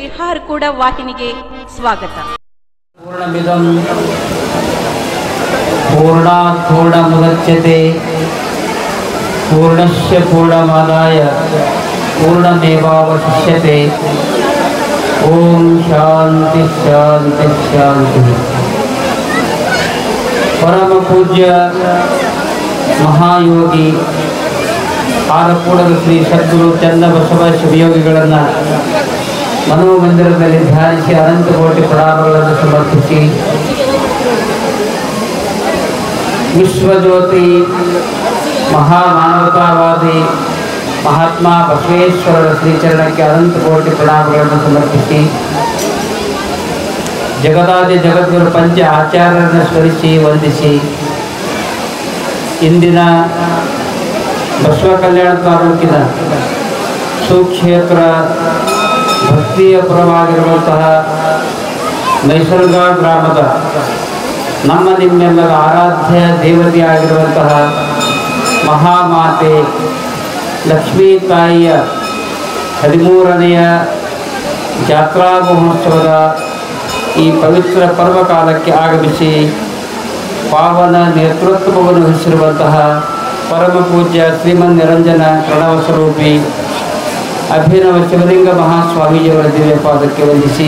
ವಿಹಾರ್ ಕೂಡ ವಾಹಿನಿಗೆ ಸ್ವಾಗತ. ಪೂರ್ಣಮಿದಂ ಪೂರ್ಣಾತ್ ಪೂರ್ಣಮುದಚ್ಯತೆ ಪೂರ್ಣಸ್ಯ ಪೂರ್ಣಮಾದಾಯ ಪೂರ್ಣಮೇವಾವಶಿಷ್ಯತೆ. ಓಂ ಶಾಂತಿ ಶಾಂತಿ ಶಾಂತಿ. ಪರಮ ಪೂಜ್ಯ ಮಹಾಯೋಗಿ ಆಲಪೂಡದ ಶ್ರೀ ಸದ್ಗುರು ಚನ್ನಬಸವ ಶಿವಯೋಗಿಗಳನ್ನು ಮನೋಮಂದಿರದಲ್ಲಿ ಧ್ಯಾನಿಸಿ ಅನಂತ ಕೋಟಿ ಪ್ರಣಾಮಗಳನ್ನು ಸಮರ್ಪಿಸಿ ವಿಶ್ವಜ್ಯೋತಿ ಮಹಾಮಾನವತಾವಾದಿ ಮಹಾತ್ಮ ಬಸವೇಶ್ವರರ ಶ್ರೀಚರಣಕ್ಕೆ ಅನಂತ ಕೋಟಿ ಪ್ರಣಾಮಗಳನ್ನು ಸಮರ್ಪಿಸಿ ಜಗದಾದಿ ಜಗದ್ಗುರು ಪಂಚ ಆಚಾರ್ಯರನ್ನು ಸ್ಮರಿಸಿ ವಂದಿಸಿ ಇಂದಿನ ಬಸವ ಕಲ್ಯಾಣ ತಾಲೂಕಿನ ಸುಕ್ಷೇತ್ರ ಭಕ್ತಿಯ ಪರವಾಗಿರುವಂತಹ ಮೈಸರ್ಗ ಗ್ರಾಮದ ನಮ್ಮ ನಿಮ್ಮೆಲ್ಲರ ಆರಾಧ್ಯ ದೇವತೆಯಾಗಿರುವಂತಹ ಮಹಾಮಾತೆ ಲಕ್ಷ್ಮೀ ತಾಯಿಯ 13ನೆಯ ಜಾತ್ರಾ ಮಹೋತ್ಸವದ ಈ ಪವಿತ್ರ ಪರ್ವಕಾಲಕ್ಕೆ ಆಗಮಿಸಿ ಪಾವನ ನೇತೃತ್ವವನ್ನು ವಹಿಸಿರುವಂತಹ ಪರಮ ಪೂಜ್ಯ ಶ್ರೀಮನ್ ನಿರಂಜನ ಪ್ರಣವ ಸ್ವರೂಪಿ ಅಭಿನವ ಶಿವಲಿಂಗ ಮಹಾಸ್ವಾಮೀಜಿಯವರ ದಿವ್ಯ ಪಾದಕ್ಕೆ ವಂದಿಸಿ,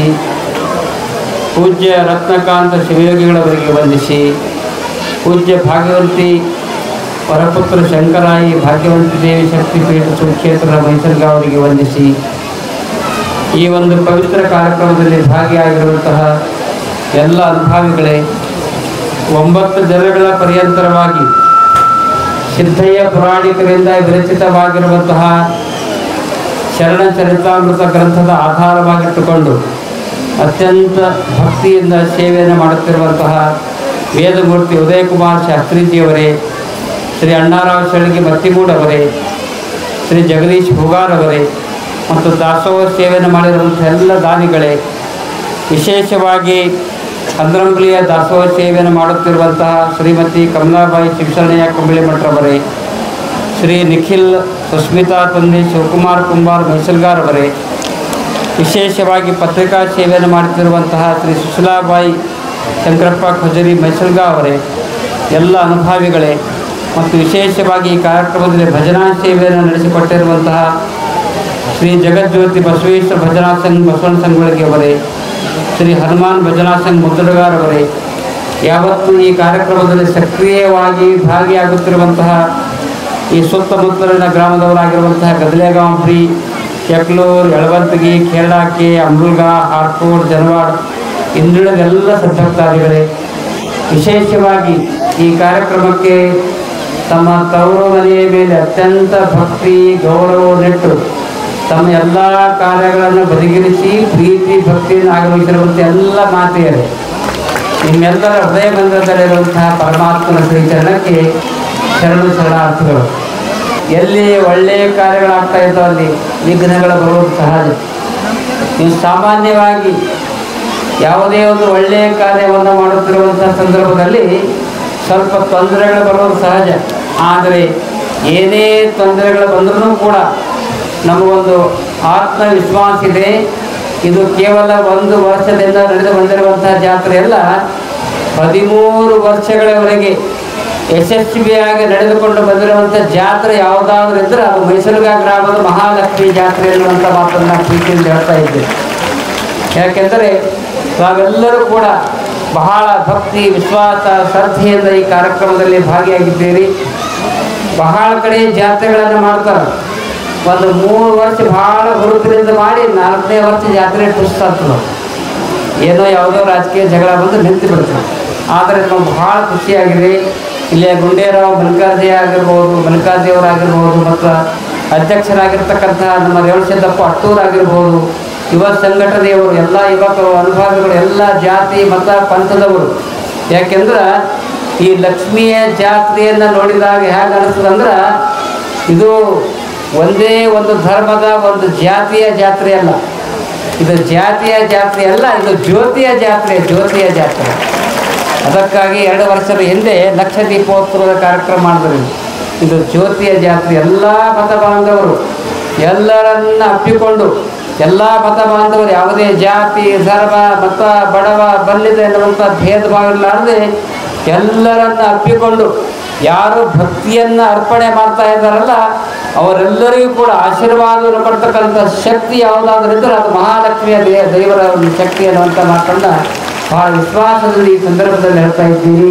ಪೂಜ್ಯ ರತ್ನಕಾಂತ ಶಿವಯೋಗಿಗಳವರಿಗೆ ವಂದಿಸಿ, ಪೂಜ್ಯ ಭಾಗ್ಯವಂತಿ ವರಪುತ್ರ ಶಂಕರಾಯಿ ಭಾಗ್ಯವಂತಿ ದೇವಿ ಶಕ್ತಿಪೀಠ ಸುಕ್ಷೇತ್ರದ ಮೈಸರ್ಗ ಅವರಿಗೆ ವಂದಿಸಿ, ಈ ಒಂದು ಪವಿತ್ರ ಕಾರ್ಯಕ್ರಮದಲ್ಲಿ ಭಾಗಿಯಾಗಿರುವಂತಹ ಎಲ್ಲ ಅನುಭಾವಿಗಳೇ, 9 ದಿನಗಳ ಪರ್ಯಂತರವಾಗಿ ಸಿದ್ಧಯ್ಯ ಪುರಾಣಿಕರಿಂದ ವಿರಚಿತವಾಗಿರುವಂತಹ ಶರಣ ಚರಿತಾಮೃತ ಗ್ರಂಥದ ಆಧಾರವಾಗಿಟ್ಟುಕೊಂಡು ಅತ್ಯಂತ ಭಕ್ತಿಯಿಂದ ಸೇವೆಯನ್ನು ಮಾಡುತ್ತಿರುವಂತಹ ವೇದಮೂರ್ತಿ ಉದಯಕುಮಾರ್ ಶಾಸ್ತ್ರೀಜಿಯವರೇ, ಶ್ರೀ ಅಣ್ಣಾರಾವ್ ಶೆಳಗಿ ಮತ್ತಿಮೂಡವರೇ, ಶ್ರೀ ಜಗದೀಶ್ ಹುಗಾರ್ ಅವರೇ ಮತ್ತು ದಾಸೋಹ ಸೇವೆಯನ್ನು ಮಾಡಿರುವಂಥ ಎಲ್ಲ ದಾನಿಗಳೇ, ವಿಶೇಷವಾಗಿ ಅಂದ್ರಂಬ್ಲಿಯ ದಾಸೋಹ ಸೇವೆಯನ್ನು ಮಾಡುತ್ತಿರುವಂತಹ ಶ್ರೀಮತಿ ಕಮಲಾಬಾಯಿ ಶಿವಶರಣಯ್ಯ ಕುಂಬಳಿ ಮಠರವರೇ, ಶ್ರೀ ನಿಖಿಲ್ ಸುಸ್ಮಿತಾ ತಂದೆ ಶಿವಕುಮಾರ್ ಕುಂಬಾರ್ ಮೈಸಲ್ಗಾರ್ ಅವರೇ, ವಿಶೇಷವಾಗಿ ಪತ್ರಿಕಾ ಸೇವೆಯನ್ನು ಮಾಡುತ್ತಿರುವಂತಹ ಶ್ರೀ ಸುಶೀಲಾಬಾಯಿ ಶಂಕರಪ್ಪ ಖಜರಿ ಮೈಸಲ್ಗಾ ಅವರೇ, ಎಲ್ಲ ಅನುಭಾವಿಗಳೇ ಮತ್ತು ವಿಶೇಷವಾಗಿ ಈ ಕಾರ್ಯಕ್ರಮದಲ್ಲಿ ಭಜನಾ ಸೇವೆಯನ್ನು ನಡೆಸಿಕೊಟ್ಟಿರುವಂತಹ ಶ್ರೀ ಜಗಜ್ಯೋತಿ ಬಸವೇಶ್ವರ ಭಜನಾ ಸಂಘ ಬಸವಣ್ಣ ಸಂಗೊಳ್ಳಿಗೆ ಅವರೇ, ಶ್ರೀ ಹನುಮಾನ್ ಭಜನಾ ಸಂಘ ಮುದ್ದಡಗಾರ್ ಅವರೇ, ಯಾವತ್ತೂ ಈ ಕಾರ್ಯಕ್ರಮದಲ್ಲಿ ಸಕ್ರಿಯವಾಗಿ ಭಾಗಿಯಾಗುತ್ತಿರುವಂತಹ ಈ ಸುತ್ತಮುತ್ತಲಿನ ಗ್ರಾಮದವರಾಗಿರುವಂತಹ ಗದಲೆಗಾಂವ್ರಿ, ಕೆಕ್ಲೂರು, ಯಳವಂತಗಿ, ಖೇರ್ಡಾಕೆ, ಅಮೃಲ್ಗಾ, ಹಾರ್ಕೋಡ್, ಜನವಾಡ್ ಇನ್ನುಳಿದೆಲ್ಲ ಸದ್ಭಕ್ತಾದಿಗಳೇ, ವಿಶೇಷವಾಗಿ ಈ ಕಾರ್ಯಕ್ರಮಕ್ಕೆ ತಮ್ಮ ತವರು ಮನೆಯ ಮೇಲೆ ಅತ್ಯಂತ ಭಕ್ತಿ ಗೌರವವನ್ನಿಟ್ಟು ತಮ್ಮ ಎಲ್ಲ ಕಾರ್ಯಗಳನ್ನು ಬದಿಗಿರಿಸಿ ಪ್ರೀತಿ ಭಕ್ತಿಯನ್ನು ಆಗಮಿಸಿರುವಂಥ ಎಲ್ಲ ಮಾತೆಯರೇ, ನಿಮ್ಮೆಲ್ಲರ ಹೃದಯ ಮಂದಿರದಲ್ಲಿರುವಂತಹ ಪರಮಾತ್ಮನ ಶ್ರೀಚರಣಕ್ಕೆ ಶರಣು ಶರಣಾರ್ಥಿಗಳು. ಎಲ್ಲಿ ಒಳ್ಳೆಯ ಕಾರ್ಯಗಳಾಗ್ತಾ ಇದ್ದೋ ಅಲ್ಲಿ ವಿಘ್ನಗಳು ಬರುವುದು ಸಹಜ. ನೀವು ಸಾಮಾನ್ಯವಾಗಿ ಯಾವುದೇ ಒಂದು ಒಳ್ಳೆಯ ಕಾರ್ಯವನ್ನು ಮಾಡುತ್ತಿರುವಂಥ ಸಂದರ್ಭದಲ್ಲಿ ಸ್ವಲ್ಪ ತೊಂದರೆಗಳು ಬರುವುದು ಸಹಜ. ಆದರೆ ಏನೇ ತೊಂದರೆಗಳು ಬಂದರೂ ಕೂಡ ನಮಗೊಂದು ಆತ್ಮವಿಶ್ವಾಸ ಇದೆ. ಇದು ಕೇವಲ 1 ವರ್ಷದಿಂದ ನಡೆದು ಬಂದಿರುವಂಥ ಜಾತ್ರೆಯಲ್ಲ, 13 ವರ್ಷಗಳವರೆಗೆ ಯಶಸ್ವಿಯಾಗಿ ನಡೆದುಕೊಂಡು ಬಂದಿರುವಂಥ ಜಾತ್ರೆ ಯಾವುದಾದ್ರೂ ಇದ್ದರೆ ಅದು ಮೈಸರ್ಗ ಗ್ರಾಮದ ಮಹಾಲಕ್ಷ್ಮಿ ಜಾತ್ರೆ ಎನ್ನುವಂಥ ಮಾತನ್ನು ಪ್ರೀತಿಯಿಂದ ಹೇಳ್ತಾ ಇದ್ದೇವೆ. ಯಾಕೆಂದರೆ ನಾವೆಲ್ಲರೂ ಕೂಡ ಬಹಳ ಭಕ್ತಿ ವಿಶ್ವಾಸ ಶ್ರದ್ಧೆಯಿಂದ ಈ ಕಾರ್ಯಕ್ರಮದಲ್ಲಿ ಭಾಗಿಯಾಗಿದ್ದೀರಿ. ಬಹಳ ಕಡೆ ಜಾತ್ರೆಗಳನ್ನು ಮಾಡ್ತಾರೆ. ಒಂದು 3 ವರ್ಷ ಭಾಳ ಹುರುಪಿನಿಂದ ಮಾಡಿ 4ನೇ ವರ್ಷ ಜಾತ್ರೆ ಟುಸ್ತಾಗ್ತದೆ. ಏನೋ ಯಾವುದೋ ರಾಜಕೀಯ ಜಗಳ ಬಂದು ನಿಂತು ಬಿಡ್ತದೆ. ಆದರೆ ನಮ್ಗೆ ಭಾಳ ಖುಷಿಯಾಗಿದೆ. ಇಲ್ಲಿಯ ಗುಂಡೇರಾವ್ ಮಲ್ಲಿಕಾರ್ಜಿಯವರಾಗಿರ್ಬೋದು ಮತ್ತು ಅಧ್ಯಕ್ಷರಾಗಿರ್ತಕ್ಕಂತಹ ನಮ್ಮ ರೇವಣಸಿದ್ದಪ್ಪ ಅಟ್ಟೂರಾಗಿರ್ಬೋದು, ಯುವ ಸಂಘಟನೆಯವರು, ಎಲ್ಲ ಯುವಕರು, ಅನುಭಾವಿಗಳು, ಎಲ್ಲ ಜಾತಿ ಮತ ಪಂಥದವರು. ಯಾಕೆಂದ್ರೆ ಈ ಲಕ್ಷ್ಮಿಯ ಜಾತ್ರೆಯನ್ನು ನೋಡಿದಾಗ ಹೇಗೆ ಅನಿಸ್ತದಂದ್ರೆ ಇದು ಒಂದೇ ಒಂದು ಧರ್ಮದ ಒಂದು ಜಾತಿಯ ಜಾತ್ರೆ ಅಲ್ಲ, ಇದು ಜಾತಿಯ ಜಾತ್ರೆ ಅಲ್ಲ, ಇದು ಜ್ಯೋತಿಯ ಜಾತ್ರೆ. ಅದಕ್ಕಾಗಿ 2 ವರ್ಷದ ಹಿಂದೆ ಲಕ್ಷ ದೀಪೋತ್ಸವದ ಕಾರ್ಯಕ್ರಮ ಮಾಡಿದ್ರು. ಇದು ಜ್ಯೋತಿಯ ಜಾತ್ರೆ. ಎಲ್ಲ ಮತ ಬಾಂಧವರು ಎಲ್ಲರನ್ನ ಅಪ್ಪಿಕೊಂಡು ಎಲ್ಲ ಮತ ಬಾಂಧವರು ಯಾವುದೇ ಜಾತಿ ಧರ್ಮ ಮತ ಬಡವ ಬಲ್ಲಿದ ಎನ್ನುವಂಥ ಭೇದ ಭಾವ ಇರಲಾರದೆ ಎಲ್ಲರನ್ನ ಅಪ್ಪಿಕೊಂಡು ಯಾರು ಭಕ್ತಿಯನ್ನು ಅರ್ಪಣೆ ಮಾಡ್ತಾ ಇದ್ದಾರಲ್ಲ ಅವರೆಲ್ಲರಿಗೂ ಕೂಡ ಆಶೀರ್ವಾದವನ್ನು ಕೊಡ್ತಕ್ಕಂಥ ಶಕ್ತಿ ಯಾವುದಾದ್ರೂ ಇದ್ದರೆ ಅದು ಮಹಾಲಕ್ಷ್ಮಿಯ ದೇವರ ಒಂದು ಶಕ್ತಿ ಅನ್ನುವಂಥ ಮಾತನ್ನು ಬಹಳ ವಿಶ್ವಾಸದಲ್ಲಿ ಈ ಸಂದರ್ಭದಲ್ಲಿ ಹೇಳ್ತಾ ಇದ್ದೀನಿ.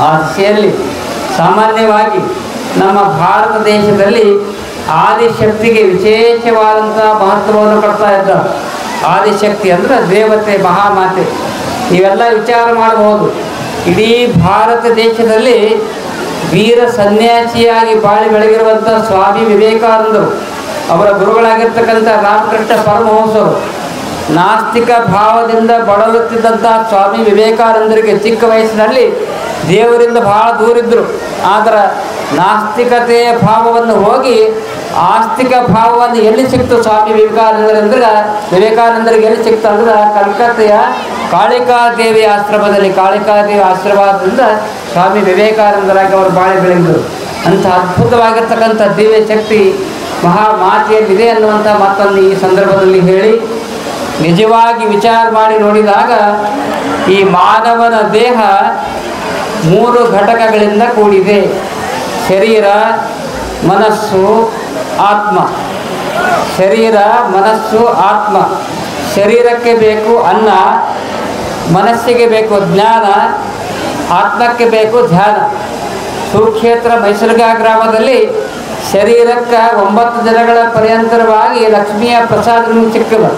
ಆ ದಿಶೆಯಲ್ಲಿ ಸಾಮಾನ್ಯವಾಗಿ ನಮ್ಮ ಭಾರತ ದೇಶದಲ್ಲಿ ಆದಿಶಕ್ತಿಗೆ ವಿಶೇಷವಾದಂಥ ಮಹತ್ವವನ್ನು ಕೊಡ್ತಾ ಇದ್ದಾರೆ. ಆದಿಶಕ್ತಿ ಅಂದರೆ ದೇವತೆ, ಮಹಾಮಾತೆ. ನೀವೆಲ್ಲ ವಿಚಾರ ಮಾಡಬಹುದು, ಇಡೀ ಭಾರತ ದೇಶದಲ್ಲಿ ವೀರ ಸನ್ಯಾಸಿಯಾಗಿ ಬಾಳಿ ಬೆಳಗಿರುವಂಥ ಸ್ವಾಮಿ ವಿವೇಕಾನಂದರು, ಅವರ ಗುರುಗಳಾಗಿರ್ತಕ್ಕಂಥ ರಾಮಕೃಷ್ಣ ಪರಮಹಂಸರು, ನಾಸ್ತಿಕ ಭಾವದಿಂದ ಬಳಲುತ್ತಿದ್ದಂಥ ಸ್ವಾಮಿ ವಿವೇಕಾನಂದರಿಗೆ ಚಿಕ್ಕ ವಯಸ್ಸಿನಲ್ಲಿ ದೇವರಿಂದ ಬಹಳ ದೂರಿದ್ದರು. ಆದರೆ ನಾಸ್ತಿಕತೆಯ ಭಾವವನ್ನು ಹೋಗಿ ಆಸ್ತಿಕ ಭಾವವನ್ನು ಎಲ್ಲಿ ಸಿಕ್ತು ಸ್ವಾಮಿ ವಿವೇಕಾನಂದರಿಗೆ ಎಲ್ಲಿ ಸಿಕ್ತು ಅಂದ್ರೆ ಕಲ್ಕತ್ತೆಯ ಕಾಳಿಕಾದೇವಿ ಆಶ್ರಮದಲ್ಲಿ. ಕಾಳಿಕಾದೇವಿ ಆಶೀರ್ವಾದದಿಂದ ಸ್ವಾಮಿ ವಿವೇಕಾನಂದರಾಗಿ ಅವರು ಬಾಳಿ ಬೆಳೆದರು. ಅಂಥ ಅದ್ಭುತವಾಗಿರ್ತಕ್ಕಂಥ ದಿವ್ಯ ಶಕ್ತಿ ಮಹಾಮಾತೆಯಲ್ಲಿದೆ ಅನ್ನುವಂಥ ಮಾತನ್ನು ಈ ಸಂದರ್ಭದಲ್ಲಿ ಹೇಳಿ, ನಿಜವಾಗಿ ವಿಚಾರ ಮಾಡಿ ನೋಡಿದಾಗ ಈ ಮಾನವನ ದೇಹ 3 ಘಟಕಗಳಿಂದ ಕೂಡಿದೆ: ಶರೀರ, ಮನಸ್ಸು, ಆತ್ಮ. ಶರೀರ, ಮನಸ್ಸು, ಆತ್ಮ. ಶರೀರಕ್ಕೆ ಬೇಕು ಅನ್ನ, ಮನಸ್ಸಿಗೆ ಬೇಕು ಜ್ಞಾನ, ಆತ್ಮಕ್ಕೆ ಬೇಕು ಧ್ಯಾನ. ಸುಕ್ಷೇತ್ರ ಮೈಸೂರಿಗಾ ಗ್ರಾಮದಲ್ಲಿ ಶರೀರಕ್ಕೆ 9 ದಿನಗಳ ಪರ್ಯಂತರವಾಗಿ ಲಕ್ಷ್ಮಿಯ ಪ್ರಸಾದ ಸಿಕ್ಕಲ್ಲ.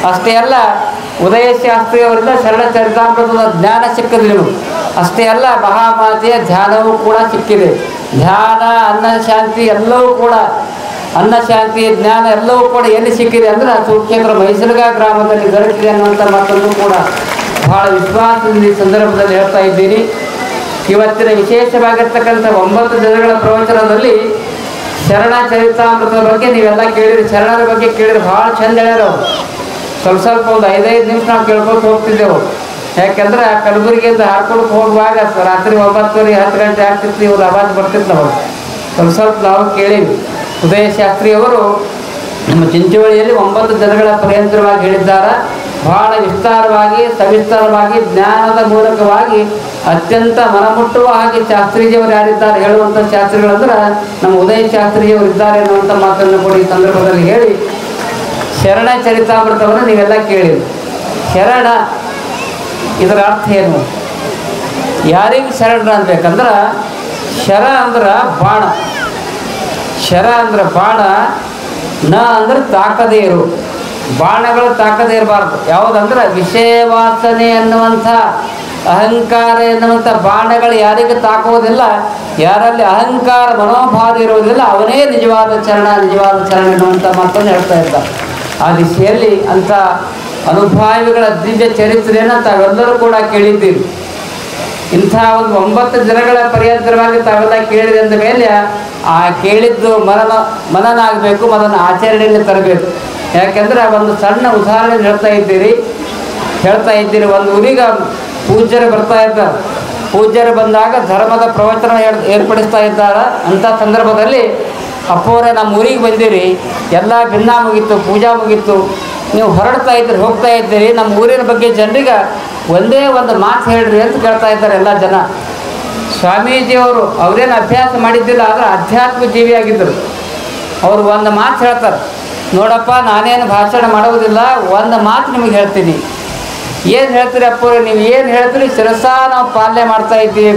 ಅಷ್ಟೇ ಅಲ್ಲ, ಉದಯಶಾಸ್ತ್ರಿಯವರಿಂದ ಶರಣ ಚರಿತಾಮೃತದ ಜ್ಞಾನ ಸಿಕ್ಕದು ನಿಮಗೆ. ಅಷ್ಟೇ ಅಲ್ಲ, ಮಹಾಮಾತೆಯ ಧ್ಯಾನವೂ ಕೂಡ ಸಿಕ್ಕಿದೆ. ಧ್ಯಾನ, ಅನ್ನ ಶಾಂತಿ ಎಲ್ಲವೂ ಕೂಡ, ಅನ್ನ ಶಾಂತಿ ಜ್ಞಾನ ಎಲ್ಲವೂ ಕೂಡ ಎಲ್ಲಿ ಸಿಕ್ಕಿದೆ ಅಂದರೆ ಸುಕ್ಷೇತ್ರ ಮೈಸೂರಿಗಾ ಗ್ರಾಮದಲ್ಲಿ ದೊರಕಿದೆ ಅನ್ನುವಂಥ ಮಾತನ್ನು ಕೂಡ ಬಹಳ ವಿಶ್ವಾಸದಿಂದ ಈ ಸಂದರ್ಭದಲ್ಲಿ ಹೇಳ್ತಾ ಇದ್ದೀನಿ. ಇವತ್ತಿನ ವಿಶೇಷವಾಗಿರ್ತಕ್ಕಂಥ 9 ದಿನಗಳ ಪ್ರವಚನದಲ್ಲಿ ಶರಣ ಚರಿತಾಮೃತದ ಬಗ್ಗೆ ನೀವೆಲ್ಲ ಕೇಳಿರಿ, ಶರಣರ ಬಗ್ಗೆ ಕೇಳಿರಿ, ಭಾಳ ಚಂದ ಹೇಳ್ಯಾರ ಅವರು. ಸ್ವಲ್ಪ ಒಂದು 5-5 ನಿಮಿಷ ನಾವು ಕೇಳ್ಕೊಂಡು ಹೋಗ್ತಿದ್ದೆವು. ಯಾಕೆಂದ್ರೆ ಕಲಬುರಗಿಯಿಂದ ಹಾರ್ಕೊಳಕ್ಕೆ ಹೋಗುವಾಗ ರಾತ್ರಿ 9:30-10 ಗಂಟೆ ಆಗ್ತಿತ್ತು, ಇವ್ರು ಆವಾಜ್ ಬರ್ತಿತ್ತು. ನಾವು ಸ್ವಲ್ಪ ನಾವು ಕೇಳೀವಿ. ಉದಯಶಾಸ್ತ್ರಿಯವರು ನಮ್ಮ ಚಿಂಚೋಳಿಯಲ್ಲಿ 9 ದಿನಗಳ ಪರ್ಯಂತರವಾಗಿ ಹೇಳಿದ್ದಾರೆ. ಬಹಳ ವಿಸ್ತಾರವಾಗಿ, ಸವಿಸ್ತಾರವಾಗಿ, ಜ್ಞಾನದ ಮೂಲಕವಾಗಿ ಅತ್ಯಂತ ಮನಮುಟ್ಟುವ ಹಾಗೆ ಶಾಸ್ತ್ರೀಜಿಯವರು ಯಾರಿದ್ದಾರೆ ಹೇಳುವಂಥ ಶಾಸ್ತ್ರಿಗಳಂದ್ರೆ ನಮ್ಮ ಉದಯಶಾಸ್ತ್ರಿಜಿಯವರು ಇದ್ದಾರೆ ಅನ್ನುವಂಥ ಮಾತನ್ನು ಕೂಡ ಈ ಸಂದರ್ಭದಲ್ಲಿ ಹೇಳಿ, ಶರಣ ಚರಿತಾಮೃತವನ್ನು ನೀವೆಲ್ಲ ಕೇಳಿರಿ. ಶರಣ ಇದರ ಅರ್ಥ ಏನು? ಯಾರಿಗೆ ಶರಣರ ಅನ್ಬೇಕಂದ್ರೆ, ಶರ ಅಂದ್ರೆ ಬಾಣ, ಶರ ಅಂದ್ರೆ ಬಾಣ, ನ ಅಂದ್ರೆ ತಾಕದೇ ಇರು. ಬಾಣಗಳು ತಾಕದೇ ಇರಬಾರ್ದು. ಯಾವುದಂದ್ರೆ ವಿಷಯವಾಸನೆ ಅನ್ನುವಂಥ, ಅಹಂಕಾರ ಎನ್ನುವಂಥ ಬಾಣಗಳು ಯಾರಿಗೆ ತಾಕುವುದಿಲ್ಲ, ಯಾರಲ್ಲಿ ಅಹಂಕಾರ ಮನೋಭಾವ ಇರುವುದಿಲ್ಲ, ಅವನೇ ನಿಜವಾದ ಚರಣ ಎನ್ನುವಂಥ ಮಾತನ್ನು ಹೇಳ್ತಾ ಇದ್ದ. ಆ ದಿಶೆಯಲ್ಲಿ ಅಂಥ ಅನುಭಾವಿಗಳ ದಿವ್ಯ ಚರಿತ್ರೆಯನ್ನು ತಾವೆಲ್ಲರೂ ಕೂಡ ಕೇಳಿದ್ದೀರಿ. ಇಂಥ ಒಂದು 9 ದಿನಗಳ ಪರ್ಯಂತರವಾಗಿ ತಾವೆಲ್ಲ ಕೇಳಿದೆ ಅಂದ ಮೇಲೆ ಆ ಕೇಳಿದ್ದು ಮನನ ಆಗಬೇಕು, ಅದನ್ನು ಆಚರಣೆಯಲ್ಲಿ ತರಬೇಕು. ಯಾಕೆಂದರೆ ಒಂದು ಸಣ್ಣ ಉದಾಹರಣೆ ಹೇಳ್ತಾ ಇದ್ದೀರಿ. ಒಂದು ಊರಿಗೆ ಪೂಜ್ಯರು ಬರ್ತಾ ಇದ್ದಾರೆ. ಪೂಜ್ಯರು ಬಂದಾಗ ಧರ್ಮದ ಪ್ರವಚನ ಏರ್ಪಡಿಸ್ತಾ ಇದ್ದಾರೆ. ಅಂಥ ಸಂದರ್ಭದಲ್ಲಿ ಅಪ್ಪವರೇ ನಮ್ಮ ಊರಿಗೆ ಬಂದಿರಿ, ಎಲ್ಲ ಭಿನ್ನ ಮುಗೀತು, ಪೂಜಾ ಮುಗೀತು, ನೀವು ಹೊರಡ್ತಾ ಇದ್ದೀರಿ, ಹೋಗ್ತಾ ಇದ್ದೀರಿ, ನಮ್ಮ ಊರಿನ ಬಗ್ಗೆ ಜನರಿಗೆ ಒಂದೇ ಒಂದು ಮಾತು ಹೇಳ್ರಿ ಅಂತ ಕೇಳ್ತಾ ಇದ್ದಾರೆ ಎಲ್ಲ ಜನ. ಸ್ವಾಮೀಜಿಯವರು ಅವರೇನು ಅಭ್ಯಾಸ ಮಾಡಿದ್ದಿಲ್ಲ, ಆದರೆ ಅಧ್ಯಾತ್ಮ ಜೀವಿಯಾಗಿದ್ದರು. ಅವರು ಒಂದು ಮಾತು ಹೇಳ್ತಾರೆ, ನೋಡಪ್ಪ ನಾನೇನು ಭಾಷಣ ಮಾಡುವುದಿಲ್ಲ, ಒಂದು ಮಾತು ನಿಮಗೆ ಹೇಳ್ತೀನಿ. ಏನು ಹೇಳ್ತೀರಿ ಅಪ್ಪವ್ರೆ? ನೀವು ಏನು ಹೇಳ್ತೀರಿ ಶಿರಸ ನಾವು ಪಾಲನೆ ಮಾಡ್ತಾ ಇದ್ದೀವಿ,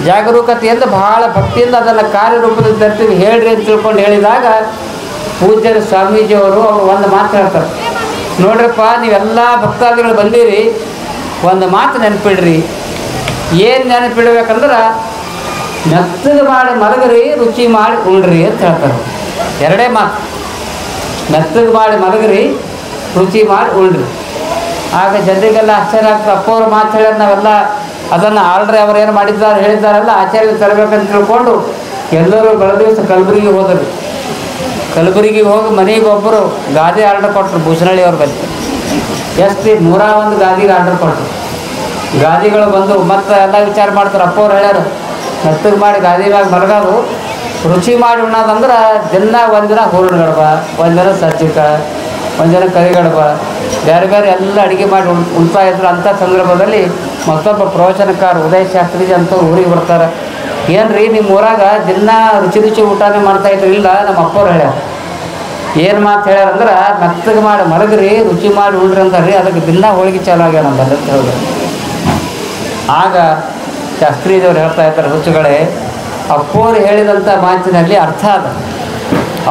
ಜಾಗರೂಕತೆಯಿಂದ ಬಹಳ ಭಕ್ತಿಯಿಂದ ಅದನ್ನು ಕಾರ್ಯರೂಪದಲ್ಲಿ ತರ್ತೀವಿ, ಹೇಳ್ರಿ ಅಂತ ತಿಳ್ಕೊಂಡು ಹೇಳಿದಾಗ ಪೂಜ್ಯರು ಸ್ವಾಮೀಜಿಯವರು ಒಂದು ಮಾತು ಹೇಳ್ತಾರೆ, ನೋಡ್ರಪ್ಪ ನೀವೆಲ್ಲ ಭಕ್ತಾದಿಗಳು ಬಂದಿರಿ, ಒಂದು ಮಾತು ನೆನಪಿಡ್ರಿ. ಏನು ನೆನಪಿಡ್ಬೇಕಂದ್ರೆ ಮೆತ್ತಗೆ ಮಾಡಿ ಮಲಗ್ರಿ, ರುಚಿ ಮಾಡಿ ಉಣ್ರಿ ಅಂತ ಹೇಳ್ತಾರೆ. ಎರಡೇ ಮಾತು, ಮೆತ್ತಗೆ ಮಾಡಿ ಮಲಗ್ರಿ, ರುಚಿ ಮಾಡಿ ಉಣ್ರಿ. ಆಗ ಜನರಿಗೆಲ್ಲ ಆಶ್ಚರ್ಯ ಆಗ್ತದೆ. ಅಪ್ಪವ್ರು ಮಾತು ಹೇಳೋದು ನಾವೆಲ್ಲ ಅದನ್ನು ಆಲ್ರೆಡಿ ಅವ್ರು ಏನು ಮಾಡಿದ್ದಾರೆ ಹೇಳಿದ್ದಾರಲ್ಲ ಆಚಾರ್ಯ ತರಬೇಕಂತ ತಿಳ್ಕೊಂಡು ಎಲ್ಲರೂ ಬೆಳೆದಿವಸ ಕಲಬುರಗಿಗೆ ಹೋದರು. ಕಲಬುರಗಿಗೆ ಹೋಗಿ ಮನೆಗೆ ಒಬ್ಬರು ಗಾದಿ ಆರ್ಡರ್ ಕೊಟ್ಟರು, ಭೂಷಣಳ್ಳಿ ಅವ್ರ ಬಳಿ. ಎಷ್ಟು 101 ಗಾದಿಗೆ ಆರ್ಡರ್ ಕೊಟ್ಟರು. ಗಾದಿಗಳು ಬಂದು ಮತ್ತೆ ಎಲ್ಲ ವಿಚಾರ ಮಾಡ್ತಾರೆ. ಅಪ್ಪವ್ರು ಹೇಳ್ಯಾರ, ಮೆತ್ತಗೆ ಮಾಡಿ ಗಾದಿ ಮ್ಯಾಗ ಮಲಗೋದು, ರುಚಿ ಮಾಡಿ ಉಣ್ಣೋದಂದ್ರೆ ದಿನ ಒಂದಿನ ಹೂರಣ ಗಡ್ಬ, ಒಂದಿನ ಸಜ್ಜಿಕ, ಒಂದು ಜನ ಕರಿಗಡಬ ಬೇರೆ ಬೇರೆ ಎಲ್ಲ ಅಡುಗೆ ಮಾಡಿ ಉಣ್ತಾ ಇದ್ರು. ಅಂಥ ಸಂದರ್ಭದಲ್ಲಿ ಮತ್ತೊಬ್ಬ ಪ್ರವಚನಕಾರ ಉದಯ ಶಾಸ್ತ್ರೀಜಿ ಅಂತ ಊರಿಗೆ ಬರ್ತಾರೆ. ಏನು ರೀ ನಿಮ್ಮ ಊರಾಗ ದಿನ ರುಚಿ ರುಚಿ ಊಟನೇ ಮಾಡ್ತಾಯಿದ್ರು? ಇಲ್ಲ, ನಮ್ಮ ಅಪ್ಪವ್ರು ಹೇಳ್ಯಾರ. ಏನು ಮಾತು ಹೇಳ್ಯಾರಂದ್ರೆ, ಮೆತ್ತಗೆ ಮಾಡಿ ಮಲಗ್ರಿ, ರುಚಿ ಮಾಡಿ ಉಣ್ರಿ ಅಂತಾರೆ ರೀ. ಅದಕ್ಕೆ ದಿನ ಹೋಳಿಗೆ ಚಾಲು ಆಗ್ಯಾವ ನಮ್ಮಲ್ಲಿ ಅಂತ ಹೇಳಿದ್ರು. ಆಗ ಶಾಸ್ತ್ರೀಜಿಯವ್ರು ಹೇಳ್ತಾ ಇದ್ದಾರೆ, ಹುಚ್ಚುಗಳೇ, ಅಪ್ಪೋರು ಹೇಳಿದಂಥ ಮಾತಿನಲ್ಲಿ ಅರ್ಥ ಅದ.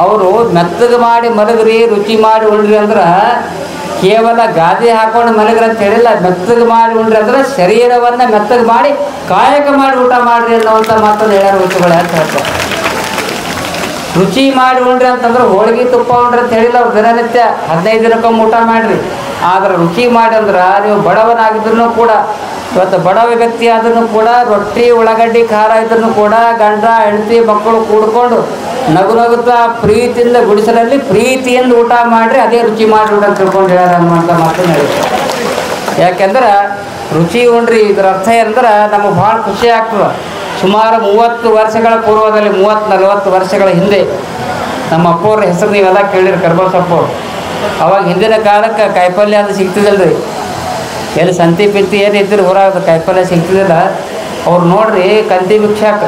ಅವರು ಮೆತ್ತಗೆ ಮಾಡಿ ಮಲಗ್ರಿ, ರುಚಿ ಮಾಡಿ ಉಣ್ರಿ ಅಂದ್ರೆ ಕೇವಲ ಗಾದೆ ಹಾಕೊಂಡು ಮಲಗ್ರಿ ಅಂತ ಹೇಳಿಲ್ಲ. ಮೆತ್ತಗೆ ಮಾಡಿ ಉಣ್ರಿ ಅಂದ್ರೆ ಶರೀರವನ್ನು ಮೆತ್ತಗೆ ಮಾಡಿ ಕಾಯಕ ಮಾಡಿ ಊಟ ಮಾಡಿರಿ ಅನ್ನೋವಂಥ ಮಾತನ್ನು ಹೇಳ್ಯಾರ ಹುಚ್ಚುಗಳೇ ಅಂತ ಹೇಳ್ತಾರೆ. ರುಚಿ ಮಾಡಿ ಉಣ್ರಿ ಅಂತಂದ್ರೆ ಹೋಳಿಗೆ ತುಪ್ಪ ಉಣ್ರಿ ಅಂತ ಹೇಳಿಲ್ಲ. ಅವ್ರು ದಿನನಿತ್ಯ 15 ದಿನಕ್ಕೊಮ್ಮೆ ಊಟ ಮಾಡಿರಿ. ಆದರೆ ರುಚಿ ಮಾಡಿ ಅಂದ್ರೆ ನೀವು ಬಡವನಾಗಿದ್ರು ಕೂಡ, ಇವತ್ತು ಬಡವ ವ್ಯಕ್ತಿ ಆದ್ರೂ ಕೂಡ, ರೊಟ್ಟಿ ಉಳ್ಳಾಗಡ್ಡಿ ಖಾರ ಇದ್ರೂ ಕೂಡ ಗಂಡ ಹೆಂಡತಿ ಮಕ್ಕಳು ಕೂಡ್ಕೊಂಡು ನಗು ನಗುತ್ತಾ ಪ್ರೀತಿಯಿಂದ ಗುಡಿಸಲಲ್ಲಿ ಪ್ರೀತಿಯಿಂದ ಊಟ ಮಾಡಿರಿ, ಅದೇ ರುಚಿ ಮಾಡಿ ಊಟ ತಿಳ್ಕೊಂಡು ಹೇಳ್ಯಾರ ಅನ್ನುವಂಥ ಮಾತನ್ನು ಹೇಳ್ತಾರೆ. ಯಾಕೆಂದ್ರೆ ರುಚಿ ಉಣ್ರಿ ಇದರ ಅರ್ಥ ಏನಂದ್ರೆ ನಮಗೆ ಭಾಳ ಖುಷಿ ಆಗ್ತದೆ. ಸುಮಾರು 30 ವರ್ಷಗಳ ಪೂರ್ವದಲ್ಲಿ, 30-40 ವರ್ಷಗಳ ಹಿಂದೆ ನಮ್ಮ ಅಪ್ಪವ್ರ ಹೆಸರು ನೀವೆಲ್ಲ ಕೇಳಿರಿ, ಕರ್ಬಸಪ್ಪವ್ರು. ಅವಾಗ ಹಿಂದಿನ ಕಾಲಕ್ಕೆ ಕಾಯಿಪಲ್ಯ ಅದು ಸಿಗ್ತಿದ್ದಿಲ್ಲ ರೀ. ಎಲ್ಲಿ ಸಂತಿ ಪಿತ್ತಿ ಏನು ಇದ್ದರು ಊರಾಗ ಕಾಯಿಪಲ್ಯ ಸಿಗ್ತಿದ್ದಿಲ್ಲ. ಅವ್ರು ನೋಡ್ರಿ ಕಂತಿ ಭಿಕ್ಷಾಕ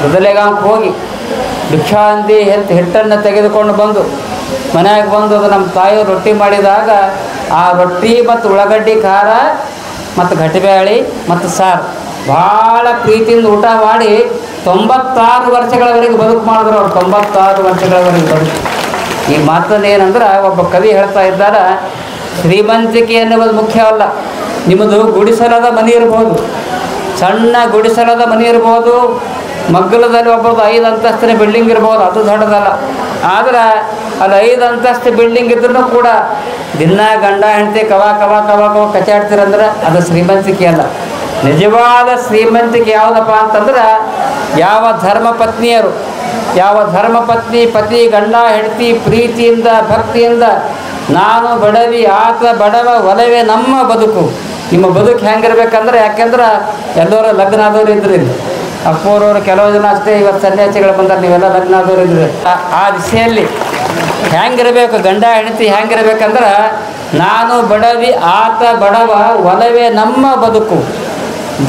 ಬದಲೆಗಾಂಕ್ ಹೋಗಿ ಭಿಕ್ಷಾ ಅಂದಿ ಹಿಟ್ಟನ್ನು ತೆಗೆದುಕೊಂಡು ಬಂದು ಮನೆಯಾಗ ಬಂದು ಅದು ನಮ್ಮ ತಾಯಿಯವ್ರು ರೊಟ್ಟಿ ಮಾಡಿದಾಗ ಆ ರೊಟ್ಟಿ ಮತ್ತು ಉಳ್ಳಾಗಡ್ಡಿ ಖಾರ ಮತ್ತು ಗಟ್ಟಿಬೇಳೆ ಮತ್ತು ಸಾರು ಭಾಳ ಪ್ರೀತಿಯಿಂದ ಊಟ ಮಾಡಿ 96 ವರ್ಷಗಳವರೆಗೆ ಬದುಕು ಮಾಡಿದ್ರು ಅವ್ರು. 96 ವರ್ಷಗಳವರೆಗೆ ಬದುಕು. ಈ ಮಾತನ್ನು ಏನಂದ್ರೆ ಒಬ್ಬ ಕವಿ ಹೇಳ್ತಾ ಇದ್ದಾರೆ, ಶ್ರೀಮಂತಿಕೆ ಎನ್ನುವುದು ಮುಖ್ಯವಲ್ಲ. ನಿಮ್ಮದು ಗುಡಿಸಲದ ಮನೆ ಇರ್ಬೋದು, ಸಣ್ಣ ಗುಡಿಸಲದ ಮನೆ ಇರ್ಬೋದು, ಮಗ್ಗಲದಲ್ಲಿ ಒಬ್ಬರದು 5 ಅಂತಸ್ತಿನ ಬಿಲ್ಡಿಂಗ್ ಇರ್ಬೋದು, ಅದು ದೊಡ್ಡದಲ್ಲ. ಆದ್ರೆ ಅಲ್ಲಿ 5 ಅಂತಸ್ತು ಬಿಲ್ಡಿಂಗ್ ಇದ್ರೂ ಕೂಡ ದಿನ ಗಂಡ ಹೆಂಡತಿ ಕವಾ ಕವಾ ಕವಾ ಕವಾ ಕಚಾಡ್ತೀರಂದ್ರೆ ಅದು ಶ್ರೀಮಂತಿಕೆ ಅಲ್ಲ. ನಿಜವಾದ ಶ್ರೀಮಂತಿಕೆ ಯಾವುದಪ್ಪ ಅಂತಂದ್ರೆ ಯಾವ ಧರ್ಮಪತ್ನಿಯರು, ಯಾವ ಧರ್ಮಪತ್ನಿ ಪತಿ ಗಂಡ ಹೆಂಡತಿ ಪ್ರೀತಿಯಿಂದ ಭಕ್ತಿಯಿಂದ ನಾನು ಬಡವಿ ಆತ ಬಡವ ಒಲವೇ ನಮ್ಮ ಬದುಕು. ನಿಮ್ಮ ಬದುಕು ಹೆಂಗಿರ್ಬೇಕಂದ್ರೆ, ಯಾಕೆಂದ್ರೆ ಎಲ್ಲರೂ ಲಗ್ನ ಆದವ್ರು ಇದ್ರಿ. ಅಪ್ಪೋರವರು ಕೆಲವು ಜನ ಅಷ್ಟೇ ಇವತ್ತು ಸನ್ಯಾಸಿಗಳು ಬಂದರೆ, ನೀವೆಲ್ಲ ಲಗ್ನ ಆದವ್ರು ಇದ್ರಿ. ಆ ದಿಶೆಯಲ್ಲಿ ಹೆಂಗಿರ್ಬೇಕು ಗಂಡ ಹೆಂಡತಿ ಹೆಂಗಿರ್ಬೇಕಂದ್ರೆ, ನಾನು ಬಡವಿ ಆತ ಬಡವ ಒಲವೇ ನಮ್ಮ ಬದುಕು,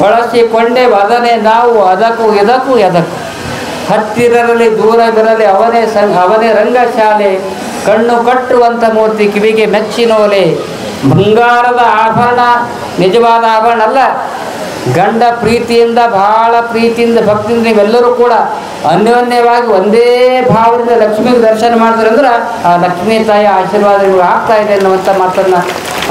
ಬಳಸಿಕೊಂಡೆ ಅದನ್ನೇ ನಾವು ಅದಕ್ಕೂ ಇದಕ್ಕೂ ಎದಕ್ಕೂ, ಹತ್ತಿರರಲ್ಲಿ ದೂರವಿರಲಿ ಅವನೇ ರಂಗಶಾಲೆ, ಕಣ್ಣು ಕಟ್ಟುವಂಥ ಮೂರ್ತಿ ಕಿವಿಗೆ ಮೆಚ್ಚಿನೋಲೆ. ಬಂಗಾರದ ಆಭರಣ ನಿಜವಾದ ಆಭರಣ ಅಲ್ಲ. ಗಂಡ ಪ್ರೀತಿಯಿಂದ ಭಾಳ ಪ್ರೀತಿಯಿಂದ ಭಕ್ತಿಯಿಂದ ನೀವೆಲ್ಲರೂ ಕೂಡ ಅನ್ಯೋನ್ಯವಾಗಿ ಒಂದೇ ಭಾವದಿಂದ ಲಕ್ಷ್ಮಿಗೆ ದರ್ಶನ ಮಾಡಿದ್ರಂದ್ರೆ ಆ ಲಕ್ಷ್ಮೀ ತಾಯಿಯ ಆಶೀರ್ವಾದ ನಿಮಗೆ ಆಗ್ತಾ ಇದೆ ಅನ್ನುವಂಥ ಮಾತನ್ನು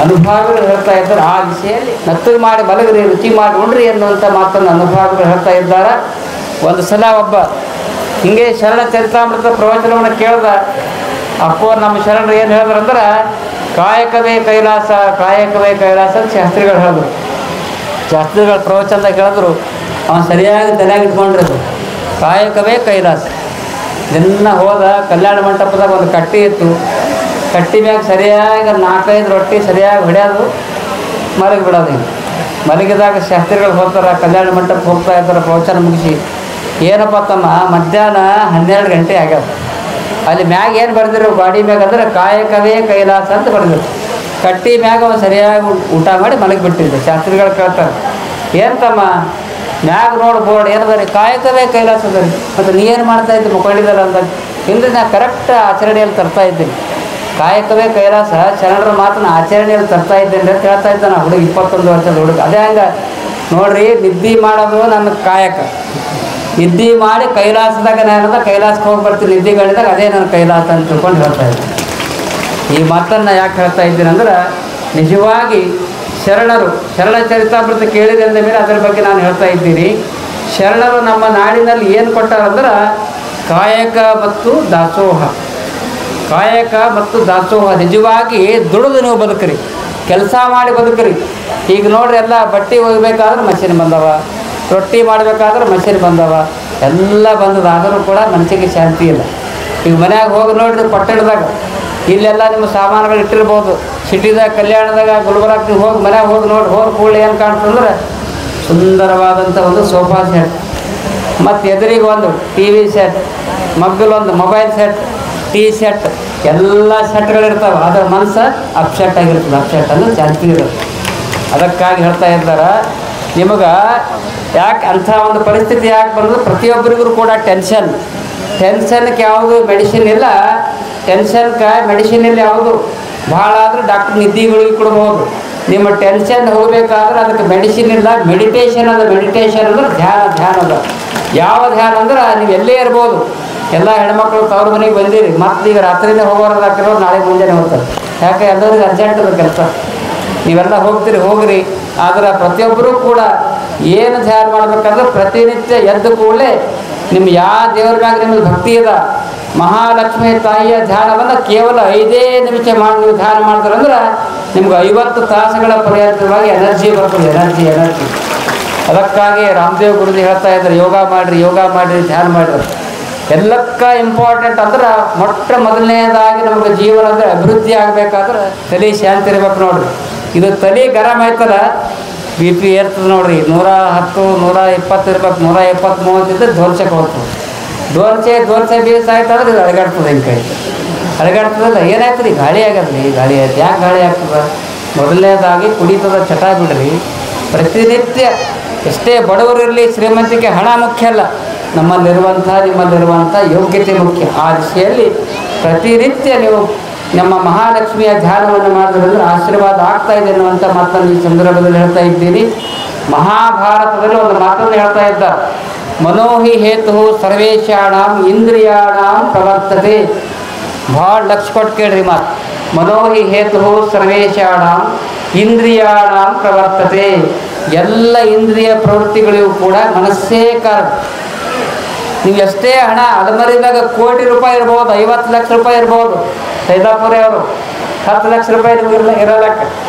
ಅನುಭಾವಿಗಳು ಹೇಳ್ತಾ ಇದ್ದಾರೆ. ಆ ದಿಶೆಯಲ್ಲಿ ನತ್ತಗೆ ಮಾಡಿ ಮಲಗ್ರಿ, ರುಚಿ ಮಾಡಿ ಉಣ್ರಿ ಎನ್ನುವಂಥ ಮಾತನ್ನು ಅನುಭಾವಿಗಳು ಹೇಳ್ತಾ ಇದ್ದಾರೆ. ಒಂದು ಸಲ ಒಬ್ಬ ಹಿಂಗೆ ಶರಣ ಚರಿತಾಮೃತ ಪ್ರವಚನವನ್ನು ಕೇಳ್ದ. ಅಪ್ಪೋರು ನಮ್ಮ ಶರಣರು ಏನು ಹೇಳಿದ್ರಂದ್ರೆ, ಕಾಯಕವೇ ಕೈಲಾಸ, ಕಾಯಕವೇ ಕೈಲಾಸ ಅಂತ ಶಾಸ್ತ್ರಿಗಳು ಹೇಳಿದ್ರು. ಶಾಸ್ತ್ರಿಗಳ ಪ್ರವಚನದಾಗ ಹೇಳಿದ್ರು, ಅವನು ಸರಿಯಾಗಿ ತಲೆಯಾಗಿ ಇಟ್ಕೊಂಡಿರೋದು ಕಾಯಕವೇ ಕೈಲಾಸ. ದಿನ ಹೋದ ಕಲ್ಯಾಣ ಮಂಟಪದಾಗ ಒಂದು ಕಟ್ಟಿ ಇತ್ತು. ಕಟ್ಟಿ ಮ್ಯಾಗ ಸರಿಯಾಗಿ 4-5 ರೊಟ್ಟಿ ಸರಿಯಾಗಿ ಹೊಡ್ಯೋದು, ಮಲಗಿ ಬಿಡೋದು. ಹಿಂಗೆ ಮಲಗಿದಾಗ ಶಾಸ್ತ್ರಿಗಳು ಹೋಗ್ತಾರೆ, ಕಲ್ಯಾಣ ಮಂಟಪಕ್ಕೆ ಹೋಗ್ತಾ ಇರ್ತಾರೆ ಪ್ರವಚನ ಮುಗಿಸಿ. ಏನಪ್ಪ ತಮ್ಮ ಮಧ್ಯಾಹ್ನ 12 ಗಂಟೆ ಆಗ್ಯಾವ. ಅಲ್ಲಿ ಮ್ಯಾಗ ಏನು ಬರೆದಿರೋ ಗಾಡಿ ಮ್ಯಾಗ ಅಂದ್ರೆ ಕಾಯಕವೇ ಕೈಲಾಸ ಅಂತ ಬರೆದಿರು. ಕಟ್ಟಿ ಮ್ಯಾಗ ಅವನು ಸರಿಯಾಗಿ ಊಟ ಮಾಡಿ ಮಲಗಿಬಿಟ್ಟಿದ್ದೆ. ಶಾಸ್ತ್ರಿಗಳು ಕೇಳ್ತಾರೆ, ಏನು ತಮ್ಮ ಮ್ಯಾಗ ನೋಡಿ ಬೋರ್ಡ್ ಏನದ ರೀ? ಕಾಯಕವೇ ಕೈಲಾಸ ಅದ ರೀ. ಮತ್ತು ನೀ ಏನು ಮಾಡ್ತಾಯಿದ್ದೆ ಮುಖಂಡಿದ್ದಲ್ಲ ಅಂದಾಗ? ಹಿಂದೆ ನಾನು ಕರೆಕ್ಟ್ ಆಚರಣೆಯಲ್ಲಿ ತರ್ತಾ ಇದ್ದೀನಿ. ಕಾಯಕವೇ ಕೈಲಾಸ ಶರಣರ ಮಾತನ್ನು ಆಚರಣೆಯಲ್ಲಿ ತರ್ತಾ ಇದ್ದೇನೆ ಅಂತ ಹೇಳ್ತಾ ಇದ್ದೆ. ನಾನು ಹುಡುಗ 21 ವರ್ಷದ ಹುಡುಗ. ಅದೇ ಹಂಗೆ ನೋಡ್ರಿ, ನಿದ್ದೆ ಮಾಡೋದು ನನ್ನ ಕಾಯಕ. ನಿದ್ದೆ ಮಾಡಿ ಕೈಲಾಸದಾಗ ನಾನು ಕೈಲಾಸಕ್ಕೆ ಹೋಗಿ ಬರ್ತೀನಿ, ನಿದ್ದೆಗಳಿದಾಗ ಅದೇ ನನ್ನ ಕೈಲಾಸ ಅಂತ ತಿಳ್ಕೊಂಡು ಹೇಳ್ತಾ ಇದ್ದೀನಿ. ಈ ಮಾತನ್ನು ಯಾಕೆ ಹೇಳ್ತಾ ಇದ್ದೀನಿ ಅಂದ್ರೆ, ನಿಜವಾಗಿ ಶರಣರು ಶರಣ ಚರಿತಾಮೃತ ಕೇಳಿದೆ ಅಂದ ಮೇಲೆ ಅದರ ಬಗ್ಗೆ ನಾನು ಹೇಳ್ತಾ ಇದ್ದೀನಿ. ಶರಣರು ನಮ್ಮ ನಾಡಿನಲ್ಲಿ ಏನು ಕೊಟ್ಟಾರಂದ್ರೆ ಕಾಯಕ ಮತ್ತು ದಾಸೋಹ. ಕಾಯಕ ಮತ್ತು ದಾಸೋಹ. ನಿಜವಾಗಿ ದುಡಿದು ನೀವು ಬದುಕ್ರಿ, ಕೆಲಸ ಮಾಡಿ ಬದುಕ್ರಿ. ಈಗ ನೋಡ್ರಿ, ಎಲ್ಲ ಬಟ್ಟೆ ಒಯ್ಬೇಕಾದ್ರೆ ಮಷಿನ್ ಬಂದವ, ರೊಟ್ಟಿ ಮಾಡಬೇಕಾದ್ರೆ ಮಷಿನ್ ಬಂದವ, ಎಲ್ಲ ಬಂದದಾದರೂ ಕೂಡ ಮನಸ್ಸಿಗೆ ಶಾಂತಿ ಇಲ್ಲ. ಈಗ ಮನ್ಯಾಗ ಹೋಗಿ ನೋಡ್ರಿ, ಪಟ್ಟಣದಾಗ ಇಲ್ಲೆಲ್ಲ ನಿಮ್ಮ ಸಾಮಾನುಗಳು ಇಟ್ಟಿರ್ಬೋದು. ಸಿಟಿದಾಗ ಕಲ್ಯಾಣದಾಗ ಗುಲ್ಬರ್ಗ ನೀವು ಹೋಗಿ ಮನ್ಯಾಗ ಹೋಗಿ ನೋಡಿ, ಹೋಗಿ ಕೂಡಲೇ ಏನು ಕಾಣ್ತಂದ್ರೆ ಸುಂದರವಾದಂಥ ಒಂದು ಸೋಫಾ ಸೆಟ್, ಮತ್ತು ಎದುರಿಗೆ ಒಂದು TV ಸೆಟ್, ಮಗ್ಗಲೊಂದು ಮೊಬೈಲ್ ಸೆಟ್, ಟೀ ಸೆಟ್, ಎಲ್ಲ ಸೆಟ್ಗಳಿರ್ತಾವೆ, ಅದರ ಮನಸ್ಸು ಅಪ್ಸೆಟ್ ಆಗಿರ್ತದೆ. ಅಪ್ಸೆಟ್ ಅಂದ್ರೆ ಶಾಂತಿ ಇರುತ್ತೆ. ಅದಕ್ಕಾಗಿ ಹೇಳ್ತಾ ಇದ್ದಾರೆ, ನಿಮಗೆ ಯಾಕೆ ಅಂಥ ಒಂದು ಪರಿಸ್ಥಿತಿ ಯಾಕೆ ಬರೋದು? ಪ್ರತಿಯೊಬ್ಬರಿಗೂ ಕೂಡ ಟೆನ್ಷನ್ಗೆ ಯಾವುದು ಮೆಡಿಸಿನ್ ಇಲ್ಲ. ಟೆನ್ಷನ್ಗೆ ಮೆಡಿಸಿನ್ ಇಲ್ಲ ಯಾವುದು. ಭಾಳ ಆದರೂ ಡಾಕ್ಟರ್ ನಿದ್ದೆಗಳಿಗೆ ಕೊಡ್ಬೋದು. ನಿಮ್ಮ ಟೆನ್ಷನ್ ಹೋಗಬೇಕಾದ್ರೆ ಅದಕ್ಕೆ ಮೆಡಿಸಿನ್ ಇಲ್ಲ, ಮೆಡಿಟೇಷನ್ ಅದ. ಮೆಡಿಟೇಷನ್ ಅಂದ್ರೆ ಧ್ಯಾನ ಅದ. ಯಾವ ಧ್ಯಾನ ಅಂದ್ರೆ ನೀವು ಎಲ್ಲೇ ಇರ್ಬೋದು. ಎಲ್ಲ ಹೆಣ್ಮಕ್ಳು ತವ್ರ ಮನೆಗೆ ಬಂದಿರಿ, ಮತ್ತು ಈಗ ರಾತ್ರಿನೇ ಹೋಗೋದಾಕಿರೋ ನಾಳೆ ಮುಂಜಾನೆ ಹೋಗ್ತಾರೆ. ಯಾಕೆ ಎಲ್ಲರಿಗೂ ಅರ್ಜೆಂಟ್ ಅದ ಕೆಲಸ. ನೀವೆಲ್ಲ ಹೋಗ್ರಿ. ಆದರೆ ಪ್ರತಿಯೊಬ್ಬರೂ ಕೂಡ ಏನು ಧ್ಯಾನ ಮಾಡ್ಬೇಕಂದ್ರೆ ಪ್ರತಿನಿತ್ಯ ಎದ್ದು ಕೂಡಲೇ ನಿಮ್ಗೆ ಯಾವ ದೇವ್ರ ಮ್ಯಾಗ ನಿಮಗೆ ಭಕ್ತಿ ಇದೆ, ಮಹಾಲಕ್ಷ್ಮಿ ತಾಯಿಯ ಧ್ಯಾನವನ್ನು ಕೇವಲ 5 ನಿಮಿಷ ಮಾಡಿ ನೀವು ಧ್ಯಾನ ಮಾಡ್ತಾರಂದ್ರೆ ನಿಮ್ಗೆ 50 ತಾಸುಗಳ ಪರ್ಯಂತವಾಗಿ ಎನರ್ಜಿ ಬರ್ತದೆ. ಎನರ್ಜಿ. ಅದಕ್ಕಾಗಿ ರಾಮದೇವ್ ಗುರುಜಿ ಹೇಳ್ತಾ ಇದ್ದಾರೆ, ಯೋಗ ಮಾಡಿರಿ, ಧ್ಯಾನ ಮಾಡಿರಿ. ಎಲ್ಲಕ್ಕ ಇಂಪಾರ್ಟೆಂಟ್ ಅಂದ್ರೆ ಮೊದಲನೇದಾಗಿ ನಮಗೆ ಜೀವನದ ಅಭಿವೃದ್ಧಿ ಆಗಬೇಕಾದ್ರೆ ತಲೆ ಶಾಂತಿ ಇರ್ಬೇಕು ನೋಡ್ರಿ. ಇದು ತಲೆ ಗರಂ ಆಯ್ತಲ್ಲ, BP ಏರ್ತದೆ ನೋಡ್ರಿ. 110, 120 ಇರ್ಬೇಕು. 120-130 ಇದ್ದರೆ ಧ್ವಂಸಕ್ಕೆ ಹೋಗ್ತದೆ. ಧ್ವಂಸೆ ಬೀಸ ಆಯ್ತಂದ್ರೆ ಇದು ಅಳಗಾಡ್ತದೆ. ಹಿಂಗೆ ಅಳಗಾಡ್ತದಲ್ಲ, ಏನಾಯ್ತು ರೀ? ಗಾಳಿ ಆಗದ್ರಿ. ಗಾಳಿ ಆಯ್ತು. ಯಾಕೆ ಗಾಳಿ ಆಗ್ತದೆ? ಮೊದಲನೇದಾಗಿ ಕುಡಿತದ ಚಟ ಬಿಡ್ರಿ. ಪ್ರತಿನಿತ್ಯ ಎಷ್ಟೇ ಬಡವರಿರಲಿ, ಶ್ರೀಮಂತಿಕೆ, ಹಣ ಮುಖ್ಯ ಅಲ್ಲ. ನಿಮ್ಮಲ್ಲಿರುವಂಥ ಯೋಗ್ಯತೆ ಮುಖ್ಯ. ಆ ದಿಶೆಯಲ್ಲಿ ಪ್ರತಿನಿತ್ಯ ನೀವು ನಮ್ಮ ಮಹಾಲಕ್ಷ್ಮಿಯ ಧ್ಯಾನವನ್ನು ಮಾಡಿದ್ರಂದ್ರೆ ಆಶೀರ್ವಾದ ಆಗ್ತಾ ಇದೆ ಅನ್ನುವಂಥ ಮಾತನ್ನು ಈ ಸಂದರ್ಭದಲ್ಲಿ ಹೇಳ್ತಾ ಇದ್ದೀನಿ. ಮಹಾಭಾರತದಲ್ಲಿ ಒಂದು ಮಾತನ್ನು ಹೇಳ್ತಾ ಇದ್ದಾರೆ, ಮನೋಹಿ ಹೇತು ಸರ್ವೇಶಾಣಾಂ ಇಂದ್ರಿಯಾಣಾಂ ಪ್ರವರ್ತತೆ. ಭಾಳ ಲಕ್ಷ ಕೊಟ್ಟು ಕೇಳ್ರಿ ಮಾತು. ಮನೋಹಿ ಹೇತು ಸರ್ವೇಶಾಣಾಂ ಇಂದ್ರಿಯಾಣಾಂ ಪ್ರವರ್ತತೆ. ಎಲ್ಲ ಇಂದ್ರಿಯ ಪ್ರವೃತ್ತಿಗಳಿಗೂ ಕೂಡ ಮನಸ್ಸೇ ಕಾರಣ. ನೀವು ಎಷ್ಟೇ ಹಣ ಅಲಮರಿದಾಗ ಕೋಟಿ ರೂಪಾಯಿ ಇರ್ಬೋದು, 50 ಲಕ್ಷ ರೂಪಾಯಿ ಇರ್ಬೋದು. ಸೈದಾಪುರಿ ಅವರು 10 ಲಕ್ಷ ರೂಪಾಯಿ ನಿಮ್ಗೆ ಇರೋಲಕ್ಕ,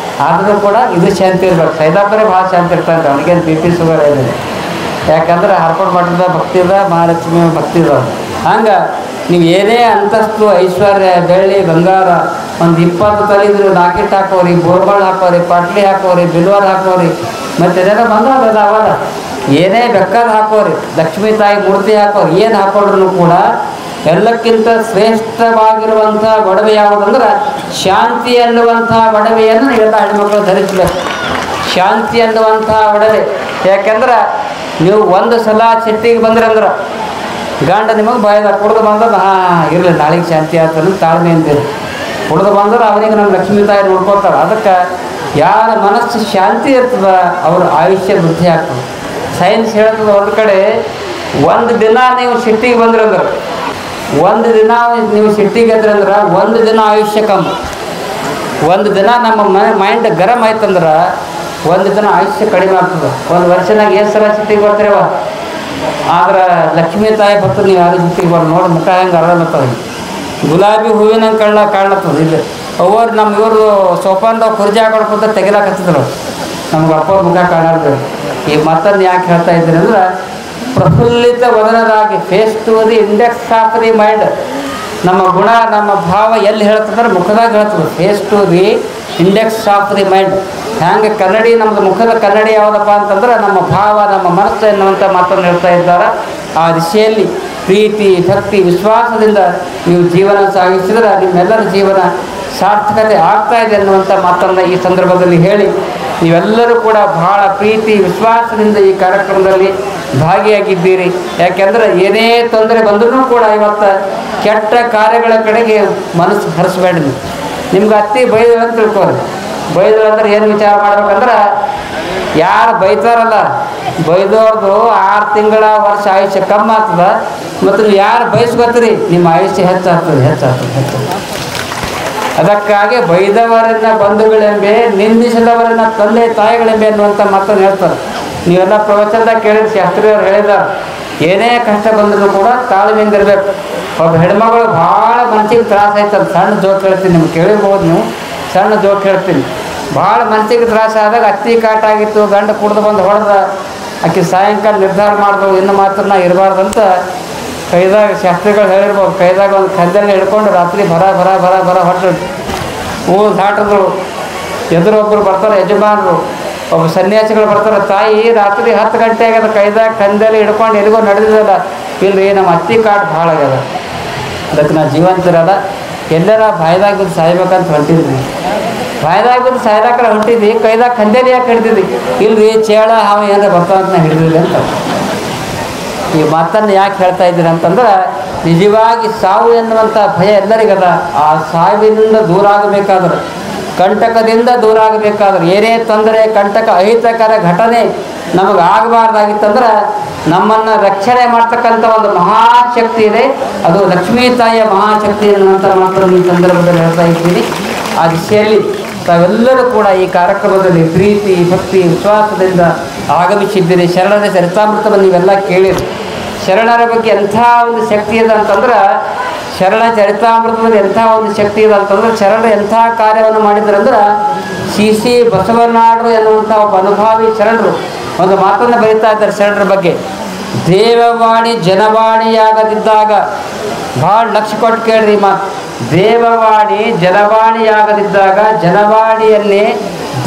ಆದರೂ ಕೂಡ ಇದು ಶಾಂತಿ ಇರ್ಬೇಕು. ಸೈದಾಪುರಿ ಭಾಳ ಶಾಂತಿ ಇರ್ತಾನೆ. ಅವನಿಗೇನು BP ಶುಗರ್ ಇದೆ. ಯಾಕಂದ್ರೆ ಹರ್ಕೊಂಡು ಮಠದ ಭಕ್ತಿ ಇದೆ, ಮಹಾಲಕ್ಷ್ಮಿ ಭಕ್ತಿ ಇದೆ. ಹಂಗೆ ನೀವು ಏನೇ ಅಂತಸ್ತು, ಐಶ್ವರ್ಯ, ಬೆಳ್ಳಿ, ಬಂಗಾರ ಒಂದು 20 ತಲಿದ್ರು ನಾಕಿಟ್ ಹಾಕೋರಿ, ಬೋರ್ಬಾಳ್ ಹಾಕೋರಿ, ಪಾಟ್ಲಿ ಹಾಕೋರಿ, ಬಿಲ್ವರ್ ಹಾಕೋರಿ, ಮತ್ತು ಇದೆಲ್ಲ ಬಂದವಲ್ಲ ಅವಲ್ಲ, ಏನೇ ಬೇಕಾದ ಹಾಕೋರಿ, ಲಕ್ಷ್ಮೀ ತಾಯಿ ಮೂರ್ತಿ ಹಾಕೋರಿ, ಏನು ಹಾಕೊಂಡ್ರು ಕೂಡ ಎಲ್ಲಕ್ಕಿಂತ ಶ್ರೇಷ್ಠವಾಗಿರುವಂಥ ಒಡವೆ ಯಾವುದಂದ್ರೆ ಶಾಂತಿ ಅನ್ನುವಂಥ ಒಡವೆಯನ್ನು ಎಲ್ಲ ಹೆಣ್ಮಕ್ಳು ಧರಿಸಬೇಕು. ಶಾಂತಿ ಅನ್ನುವಂಥ ಒಡವೆ. ಯಾಕೆಂದ್ರೆ ನೀವು ಒಂದು ಸಲ ಸಿಟ್ಟಿಗೆ ಬಂದ್ರಂದ್ರೆ ಗಂಡ ನಿಮಗೆ ಬಾಯ್ದ ಕುಡ್ದು ಬಂದದ್ದು, ಇರಲಿ ನಾಳೆಗೆ ಶಾಂತಿ ಆಗ್ತದೆ ತಾಳ್ಮೆ ಅಂತೀರಿ. ಕುಡ್ದು ಬಂದ್ರೆ ಅವನಿಗೆ ನಮ್ಮ ಲಕ್ಷ್ಮೀ ತಾಯಿ ನೋಡ್ಕೊಳ್ತಾರೆ. ಅದಕ್ಕೆ ಯಾರ ಮನಸ್ಸು ಶಾಂತಿ ಇರ್ತದೆ ಅವ್ರ ಆಯುಷ್ಯ ವೃದ್ಧಿ ಆಗ್ತದೆ. ಸೈನ್ಸ್ ಹೇಳ್ತದೆ, ಒಂದು ಕಡೆ ಒಂದು ದಿನ ನೀವು ಸಿಟ್ಟಿಗೆ ಬಂದ್ರಂದ್ರೆ, ಒಂದು ದಿನ ನೀವು ಸಿಟ್ಟಿಗೆ ಎದ್ರಂದ್ರೆ 1 ದಿನ ಆಯುಷ್ಯ ಕಮ್ಮಿ. 1 ದಿನ ನಮ್ಮ ಮೈಂಡ್ ಗರಂ ಆಯ್ತಂದ್ರೆ 1 ದಿನ ಆಯುಷ್ಯ ಕಡಿಮೆ ಆಗ್ತದೆ. 1 ವರ್ಷನಾಗ ಎಷ್ಟು ಸಲ ಸಿಟ್ಟಿಗೆ ಬರ್ತೀರವ. ಆದ್ರೆ ಲಕ್ಷ್ಮೀ ತಾಯಿ ಭಕ್ತರು ನೀವು ಯಾರು ಸಿಟ್ಟಿಗೆ ಬರ್ರಿ ನೋಡಿ, ಮುಖ ಹೆಂಗೆ ಅರಳತ್ತವೆ, ಗುಲಾಬಿ ಹೂವಿನಂಗೆ ಕಾಣ್ಲತ್ತದ. ಇಲ್ಲಿ ಅವ್ರು ಇವರು ಸೋಪಾನ್ದಾಗ ಕುರ್ಜಿ ಹಾಕೊಂಡು ಕೂತ ತೆಗಿಲಾಕತ್ತಿದ್ರು, ನಮ್ಗೆ ಅಪ್ಪವ್ರ ಮುಖ ಕಾಣಾರ್ದು. ಈ ಮಾತನ್ನು ಯಾಕೆ ಹೇಳ್ತಾ ಇದ್ದೀನಿ ಅಂದ್ರೆ, ಪ್ರಫುಲ್ಲಿತ ವದನರಾಗಿ, face to the index of the mind. ನಮ್ಮ ಗುಣ, ನಮ್ಮ ಭಾವ ಎಲ್ಲಿ ಹೇಳ್ತಂದ್ರೆ ಮುಖದಾಗ ಹೇಳ್ತದೆ. Face to the index of the mind. ಹ್ಯಾಂಗೆ ಕನ್ನಡಿ, ನಮ್ಮದು ಮುಖದ ಕನ್ನಡಿ ಯಾವುದಪ್ಪ ಅಂತಂದ್ರೆ ನಮ್ಮ ಭಾವ, ನಮ್ಮ ಮನಸ್ಸು ಎನ್ನುವಂಥ ಮಾತನ್ನು ಹೇಳ್ತಾ ಇದ್ದಾರೆ. ಆ ದಿಶೆಯಲ್ಲಿ ಪ್ರೀತಿ, ಭಕ್ತಿ, ವಿಶ್ವಾಸದಿಂದ ನೀವು ಜೀವನ ಸಾಗಿಸಿದ್ರೆ ನಿಮ್ಮೆಲ್ಲರ ಜೀವನ ಸಾರ್ಥಕತೆ ಆಗ್ತಾ ಇದೆ ಅನ್ನುವಂಥ ಮಾತನ್ನು ಈ ಸಂದರ್ಭದಲ್ಲಿ ಹೇಳಿ, ನೀವೆಲ್ಲರೂ ಕೂಡ ಬಹಳ ಪ್ರೀತಿ ವಿಶ್ವಾಸದಿಂದ ಈ ಕಾರ್ಯಕ್ರಮದಲ್ಲಿ ಭಾಗಿಯಾಗಿದ್ದೀರಿ. ಯಾಕೆಂದರೆ ಏನೇ ತೊಂದರೆ ಬಂದರೂ ಕೂಡ ಇವತ್ತು ಕೆಟ್ಟ ಕಾರ್ಯಗಳ ಕಡೆಗೆ ಮನಸ್ಸು ಹರಿಸ್ಬೇಡಿ. ನಿಮ್ಗೆ ಅತ್ತಿ ಬೈದಳು ಅಂತ ತಿಳ್ಕೊರಿ. ಬೈದಳು ಅಂದ್ರೆ ಏನು ವಿಚಾರ ಮಾಡ್ಬೇಕಂದ್ರೆ, ಯಾರು ಬೈತಾರಲ್ಲ ಬೈದವ್ರದ್ದು 6 ತಿಂಗಳ ವರ್ಷ ಆಯುಷ್ಯ ಕಮ್ಮಿ ಆಗ್ತದೆ. ಮತ್ತು ನೀವು ಯಾರು ಬಯಸ್ಕೊತೀರಿ ನಿಮ್ಮ ಆಯುಷ್ಯ ಹೆಚ್ಚಾಗ್ತದೆ. ಅದಕ್ಕಾಗಿ ಬೈದವರನ್ನ ಬಂಧುಗಳೆಂಬೆ, ನಿಂದಿಸಿದವರನ್ನ ತಂದೆ ತಾಯಿಗಳೆಂಬೆ ಅನ್ನುವಂಥ ಮಾತನ್ನು ಹೇಳ್ತಾರೆ. ನೀವೆಲ್ಲ ಪ್ರವಚನದಾಗ ಕೇಳಿದ್ರೆ ಶಾಸ್ತ್ರಿಯವ್ರು ಹೇಳಿದ್ದಾರೆ, ಏನೇ ಕಷ್ಟ ಬಂದರೂ ಕೂಡ ತಾಳ್ಮೆಯಿಂದ ಇರಬೇಕು. ಒಬ್ಬ ಹೆಣ್ಮಗಳು ಭಾಳ ಮನಸ್ಸಿಗೆ ತ್ರಾಸ ಆಯ್ತದ. ಸಣ್ಣ ಜೋಕ್ ಹೇಳ್ತೀನಿ, ನಿಮ್ಗೆ ಕೇಳಿರ್ಬೋದು ನೀವು. ಸಣ್ಣ ಜೋಕ್ ಹೇಳ್ತೀನಿ. ಭಾಳ ಮನಸ್ಸಿಗೆ ತ್ರಾಸ ಆದಾಗ ಅತ್ತಿ ಕಾಟ ಆಗಿತ್ತು, ಗಂಡ ಕುಡ್ದು ಬಂದು ಹೊಡೆದ, ಆಕೆ ಸಾಯಂಕಾಲ ನಿರ್ಧಾರ ಮಾಡಿದ್ರು ಇನ್ನು ಮಾತ್ರ ನಾ ಇರಬಾರ್ದಂತ ಕೈದಾಗ ಶಾಸ್ತ್ರಿಗಳು ಹೇಳಿರ್ಬೋದು. ಕೈದಾಗ ಒಂದು ಕಂದಲ್ಲಿ ಹಿಡ್ಕೊಂಡು ರಾತ್ರಿ ಬರ ಹೊಟ್ಟು ಊರು ದಾಟಿದ್ರು. ಎದುರೊಬ್ಬರು ಬರ್ತಾರೆ ಯಜಮಾನರು, ಒಬ್ಬ ಸನ್ಯಾಸಿಗಳು ಬರ್ತಾರೆ. ತಾಯಿ ರಾತ್ರಿ 10 ಗಂಟೆ ಆಗ್ಯದ, ಕೈದಾಗ ಕಂದಲ್ಲಿ ಹಿಡ್ಕೊಂಡು ಎಲ್ಲಿಗೋ ನಡೆದಿದ್ದಲ್ಲ. ಇಲ್ರಿ ನಮ್ಮ ಅತ್ತಿ ಕಾಟ್ ಭಾಳ ಆಗ್ಯದ, ಅದಕ್ಕೆ ನಾ ಜೀವಂತಿರಲ್ಲ, ಎಲ್ಲರ ಬಾಯ್ದಾಗ ಬಿದ್ದು ಸಾಯ್ಬೇಕಂತ ಹೊಂಟಿದ್ರಿ, ಬಾಯ್ದಾಗ ಬಿದ್ದು ಸಾಯ್ದಾಕರ ಹೊಂಟಿದ್ವಿ, ಕೈದಾಗ ಕಂದೇಲಿ ಯಾಕೆ ಹಿಡ್ದಿದ್ವಿ? ಇಲ್ರಿ ಚೇಳ ಹಾವು ಏನಾರ ಬರ್ತಾವಂತ ನಾ ಹಿಡಿದಿಲ್ಲ ಅಂತ. ಈ ಮಾತನ್ನು ಯಾಕೆ ಹೇಳ್ತಾ ಇದ್ದೀರಿ ಅಂತಂದ್ರೆ, ನಿಜವಾಗಿ ಸಾವು ಎನ್ನುವಂಥ ಭಯ ಎಲ್ಲರಿಗದ. ಆ ಸಾವಿನಿಂದ ದೂರ ಆಗಬೇಕಾದ್ರೆ, ಕಂಟಕದಿಂದ ದೂರ ಆಗಬೇಕಾದ್ರೆ, ಏನೇ ತೊಂದರೆ ಕಂಟಕ ಅಹಿತಕರ ಘಟನೆ ನಮಗೆ ಆಗಬಾರ್ದಾಗಿತ್ತಂದ್ರೆ ನಮ್ಮನ್ನು ರಕ್ಷಣೆ ಮಾಡ್ತಕ್ಕಂಥ ಒಂದು ಮಹಾಶಕ್ತಿ ಇದೆ, ಅದು ಲಕ್ಷ್ಮೀ ತಾಯಿಯ ಮಹಾಶಕ್ತಿ ಎನ್ನುವಂಥ ಮಾತ್ರ ಈ ಸಂದರ್ಭದಲ್ಲಿ ಹೇಳ್ತಾ ಇದ್ದೀನಿ. ಆ ದಿಶೆಯಲ್ಲಿ ತಾವೆಲ್ಲರೂ ಕೂಡ ಈ ಕಾರ್ಯಕ್ರಮದಲ್ಲಿ ಪ್ರೀತಿ ಭಕ್ತಿ ವಿಶ್ವಾಸದಿಂದ ಆಗಮಿಸಿದ್ದೀರಿ. ಶರಣರ ಚರಿತಾಮೃತವನ್ನು ನೀವೆಲ್ಲ ಕೇಳಿರಿ. ಶರಣರ ಬಗ್ಗೆ ಎಂಥ ಒಂದು ಶಕ್ತಿ ಇದೆ ಅಂತಂದ್ರೆ, ಶರಣ ಚರಿತಾಮೃತದಲ್ಲಿ ಎಂಥ ಒಂದು ಶಕ್ತಿ ಇದೆ ಅಂತಂದ್ರೆ, ಶರಣರು ಎಂಥ ಕಾರ್ಯವನ್ನು ಮಾಡಿದ್ರಂದ್ರೆ, ಸಿ ಬಸವನಾಡು ಎನ್ನುವಂಥ ಒಬ್ಬ ಅನುಭಾವಿ ಶರಣರು ಒಂದು ಮಾತನ್ನು ಬರೀತಾ ಇದ್ದಾರೆ ಶರಣರ ಬಗ್ಗೆ. ದೇವವಾಣಿ ಜನವಾಣಿಯಾಗದಿದ್ದಾಗ, ಭಾಳ ಲಕ್ಷ ಕೊಟ್ಟು ಕೇಳ್ರಿ ಮಾತು. ದೇವವಾಣಿ ಜನವಾಣಿಯಾಗದಿದ್ದಾಗ ಜನವಾಣಿಯನ್ನೇ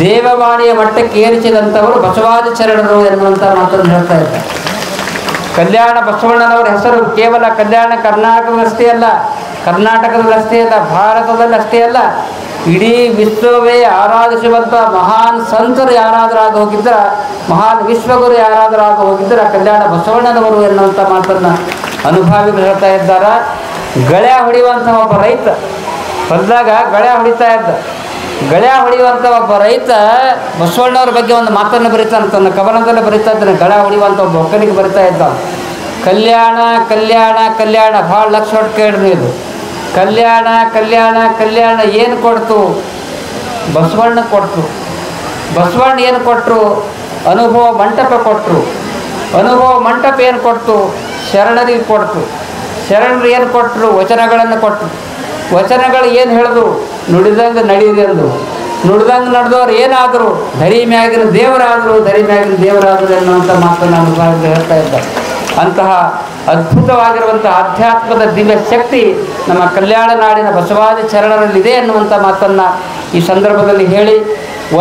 ದೇವವಾಣಿಯ ಮಟ್ಟಕ್ಕೆ ಏರಿಸಿದಂಥವರು ಬಸವಾದಿ ಶರಣರು ಎನ್ನುವಂಥ ಮಾತನ್ನು ಹೇಳ್ತಾ ಇದ್ದಾರೆ. ಕಲ್ಯಾಣ ಬಸವಣ್ಣನವರ ಹೆಸರು ಕೇವಲ ಕಲ್ಯಾಣ ಕರ್ನಾಟಕದಷ್ಟೇ ಅಲ್ಲ, ಕರ್ನಾಟಕದಲ್ಲಷ್ಟೇ ಅಲ್ಲ, ಭಾರತದಲ್ಲಿ ಅಷ್ಟೇ ಅಲ್ಲ, ಇಡೀ ವಿಶ್ವವೇ ಆರಾಧಿಸುವಂಥ ಮಹಾನ್ ಸಂತರು ಯಾರಾದರೂ ಆಗಿ ಹೋಗಿದ್ರೆ, ಮಹಾನ್ ವಿಶ್ವಗುರು ಯಾರಾದರೂ ಆಗಿ ಹೋಗಿದ್ರೆ ಕಲ್ಯಾಣ ಬಸವಣ್ಣನವರು ಎನ್ನುವಂಥ ಮಾತನ್ನು ಅನುಭಾವಿಗಳು ಹೇಳ್ತಾ ಇದ್ದಾರೆ. ಗಳ್ಯ ಹೊಡೆಯುವಂಥ ಒಬ್ಬ ರೈತ ಹೊಲದಾಗ ಗಳ್ಯ ಹೊಡಿತಾ ಇದ್ದ. ಗಳ್ಯ ಹೊಡೆಯುವಂಥ ಒಬ್ಬ ರೈತ ಬಸವಣ್ಣವ್ರ ಬಗ್ಗೆ ಒಂದು ಮಾತನ್ನು ಬರೀತಾನೆ, ತನ್ನ ಕವನದಲ್ಲಿ ಬರೀತಾ ಇದ್ದಾನೆ. ಗಳ್ಯ ಹೊಡೆಯುವಂಥ ಒಬ್ಬ ಒಕ್ಕಲಿಗೆ ಬರಿತಾ ಇದ್ದ. ಕಲ್ಯಾಣ ಕಲ್ಯಾಣ ಕಲ್ಯಾಣ, ಭಾಳ ಲಕ್ಷ ಹೊಟ್ಟು ಕೇಳ್ರಿ ಇದು. ಕಲ್ಯಾಣ ಕಲ್ಯಾಣ ಕಲ್ಯಾಣ ಏನು ಕೊಡ್ತು? ಬಸವಣ್ಣ ಕೊಟ್ಟರು. ಬಸವಣ್ಣ ಏನು ಕೊಟ್ಟರು? ಅನುಭವ ಮಂಟಪ ಕೊಟ್ಟರು. ಅನುಭವ ಮಂಟಪ ಏನು ಕೊಡ್ತು? ಶರಣರಿಗೆ ಕೊಡ್ತು. ಶರಣರು ಏನು ಕೊಟ್ಟರು? ವಚನಗಳನ್ನು ಕೊಟ್ಟರು. ವಚನಗಳು ಏನು ಹೇಳಿದ್ರು? ನುಡಿದಂಗೆ ನಡೀರಿ ಅಂದರು. ನುಡಿದಂಗೆ ನಡೆದವ್ರು ಏನಾದರು? ಧರಿ ಮ್ಯಾಗಿನ ದೇವರಾದರು, ಧರಿ ಮ್ಯಾಗಿನ ದೇವರಾದರು ಎನ್ನುವಂಥ ಮಾತನ್ನು ಅನುಭವ ಹೇಳ್ತಾ ಇದ್ದಾರೆ. ಅಂತಹ ಅದ್ಭುತವಾಗಿರುವಂಥ ಆಧ್ಯಾತ್ಮದ ದಿವ್ಯ ಶಕ್ತಿ ನಮ್ಮ ಕಲ್ಯಾಣ ನಾಡಿನ ಬಸವಾದಿ ಶರಣರಲ್ಲಿದೆ ಎನ್ನುವಂಥ ಮಾತನ್ನು ಈ ಸಂದರ್ಭದಲ್ಲಿ ಹೇಳಿ,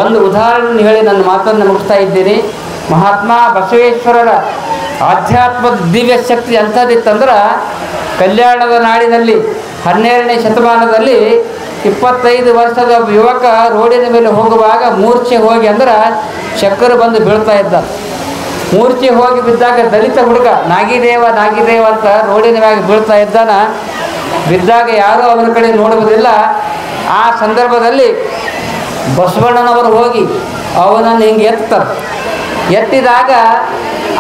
ಒಂದು ಉದಾಹರಣೆ ಹೇಳಿ ನನ್ನ ಮಾತನ್ನು ಮುಗಿಸ್ತಾ ಇದ್ದೀನಿ. ಮಹಾತ್ಮ ಬಸವೇಶ್ವರರ ಆಧ್ಯಾತ್ಮದ ದಿವ್ಯ ಶಕ್ತಿ ಎಂಥದ್ದಿತ್ತಂದ್ರೆ, ಕಲ್ಯಾಣದ ನಾಡಿನಲ್ಲಿ 12ನೇ ಶತಮಾನದಲ್ಲಿ 25 ವರ್ಷದ ಯುವಕ ರೋಡಿನ ಮೇಲೆ ಹೋಗುವಾಗ ಮೂರ್ಛೆ ಹೋಗಿ ಅಂದ್ರೆ ಚಕ್ಕರು ಬಂದು ಬೀಳ್ತಾ ಇದ್ದ. ಮೂರ್ಛೆ ಹೋಗಿ ಬಿದ್ದಾಗ ದಲಿತ ಹುಡುಗ ನಾಗಿದೇವ ನಾಗಿದೇವ ಅಂತ ರೋಡಿನ ಮ್ಯಾಗೆ ಬೀಳ್ತಾ ಇದ್ದಾನ. ಬಿದ್ದಾಗ ಯಾರೂ ಅವನ ಕಡೆ ನೋಡುವುದಿಲ್ಲ. ಆ ಸಂದರ್ಭದಲ್ಲಿ ಬಸವಣ್ಣನವರು ಹೋಗಿ ಅವನನ್ನು ಹಿಂಗೆ ಎತ್ತಾರೆ. ಎತ್ತಿದಾಗ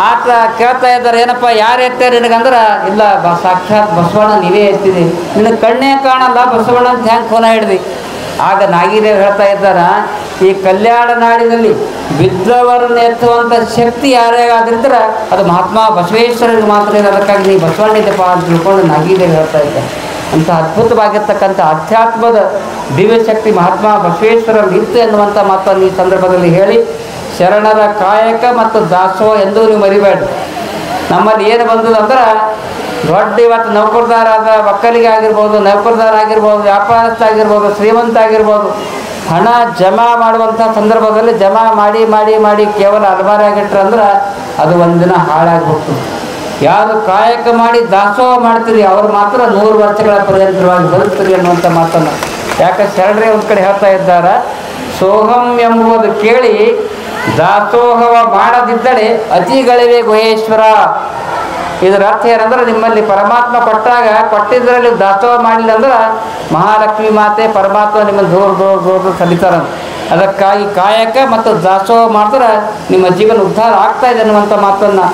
ಆತ ಕೇಳ್ತಾ ಇದ್ದಾರೆ, ಏನಪ್ಪ ಯಾರು ಎತ್ತಾರೆ ನಿನಗಂದ್ರೆ, ಇಲ್ಲ ಸಾಕ್ಷಾತ್ ಬಸವಣ್ಣ ನೀವೇ ಎತ್ತಿದೆ, ನಿನಗೆ ಕಣ್ಣೇ ಕಾಣಲ್ಲ ಬಸವಣ್ಣ ಅಂತ ಹ್ಯಾಂಗೆ ಫೋನ ಹಿಡ್ದು. ಆಗ ನಾಗಿದೇವ್ ಹೇಳ್ತಾ ಇದ್ದಾರ, ಈ ಕಲ್ಯಾಣ ನಾಡಿನಲ್ಲಿ ಬಿದ್ದವರನ್ನು ಎತ್ತುವಂಥ ಶಕ್ತಿ ಯಾರೇ ಆದ್ರಿದ್ರೆ ಅದು ಮಹಾತ್ಮ ಬಸವೇಶ್ವರರಿಗೆ ಮಾತ್ರ ಇದೆ, ಅದಕ್ಕಾಗಿ ನೀವು ಬಸವಣ್ಣಿದ್ದಪ್ಪ ಅಂತ ತಿಳ್ಕೊಂಡು ನಾಗಿದೇವ್ ಹೇಳ್ತಾ ಇದ್ದಾರೆ. ಅಂಥ ಅದ್ಭುತವಾಗಿರ್ತಕ್ಕಂಥ ಅಧ್ಯಾತ್ಮದ ದಿವ್ಯ ಶಕ್ತಿ ಮಹಾತ್ಮ ಬಸವೇಶ್ವರಲ್ಲಿ ಇತ್ತು ಎನ್ನುವಂಥ ಮಾತನ್ನು ಈ ಸಂದರ್ಭದಲ್ಲಿ ಹೇಳಿ, ಶರಣರ ಕಾಯಕ ಮತ್ತು ದಾಸೋಹ ಎಂದೂ ನೀವು ಮರಿಬೇಡ್ರಿ. ನಮ್ಮಲ್ಲಿ ಏನು ಬಂದದಂದ್ರೆ, ದೊಡ್ಡ ಇವತ್ತು ನೌಕರದಾರ ಆದ ಒಕ್ಕಲಿಗೆ ಆಗಿರ್ಬೋದು, ನೌಕರದಾರ ಆಗಿರ್ಬೋದು, ವ್ಯಾಪಾರಸ್ಥ ಆಗಿರ್ಬೋದು, ಶ್ರೀಮಂತ ಆಗಿರ್ಬೋದು, ಹಣ ಜಮಾ ಮಾಡುವಂಥ ಸಂದರ್ಭದಲ್ಲಿ ಜಮಾ ಮಾಡಿ ಮಾಡಿ ಮಾಡಿ ಕೇವಲ ಅಲಮಾರಿ ಆಗಿಟ್ರೆ ಅಂದ್ರೆ ಅದು ಒಂದಿನ ಹಾಳಾಗಿ ಹೋಗ್ತದೆ. ಯಾರು ಕಾಯಕ ಮಾಡಿ ದಾಸೋಹ ಮಾಡ್ತೀರಿ ಅವ್ರು ಮಾತ್ರ 100 ವರ್ಷಗಳ ಪರ್ಯಂತರವಾಗಿ ಬದುಕ್ತೀರಿ ಅನ್ನುವಂಥ ಮಾತನ್ನು ಯಾಕೆ ಶರಣರೇ ಒಂದು ಕಡೆ ಹೇಳ್ತಾ ಇದ್ದಾರೆ. ಸೋಹಂ ಎಂಬುದು ಕೇಳಿ ದಾಸೋಹವ ಮಾಡದಿದ್ದರೆ ಅತಿಗಳಿವೆ ಗುಹೇಶ್ವರ. ಇದರ ಅರ್ಥ ಏನಂದ್ರೆ, ನಿಮ್ಮಲ್ಲಿ ಪರಮಾತ್ಮ ಕೊಟ್ಟಾಗ ಕೊಟ್ಟಿದ್ದರಲ್ಲಿ ದಾಸೋಹ ಮಾಡಲಿಲ್ಲ ಅಂದ್ರೆ ಮಹಾಲಕ್ಷ್ಮಿ ಮಾತೆ ಪರಮಾತ್ಮ ನಿಮ್ಮನ್ನು ದೂರ ದೂರ ದೂರ ಸಲ್ಲಿತಾರಂತ. ಅದಕ್ಕಾಗಿ ಕಾಯಕ ಮತ್ತು ದಾಸೋಹ ಮಾಡಿದ್ರೆ ನಿಮ್ಮ ಜೀವನ ಉದ್ಧಾರ ಆಗ್ತಾ ಇದೆ ಅನ್ನುವಂಥ ಮಾತನ್ನು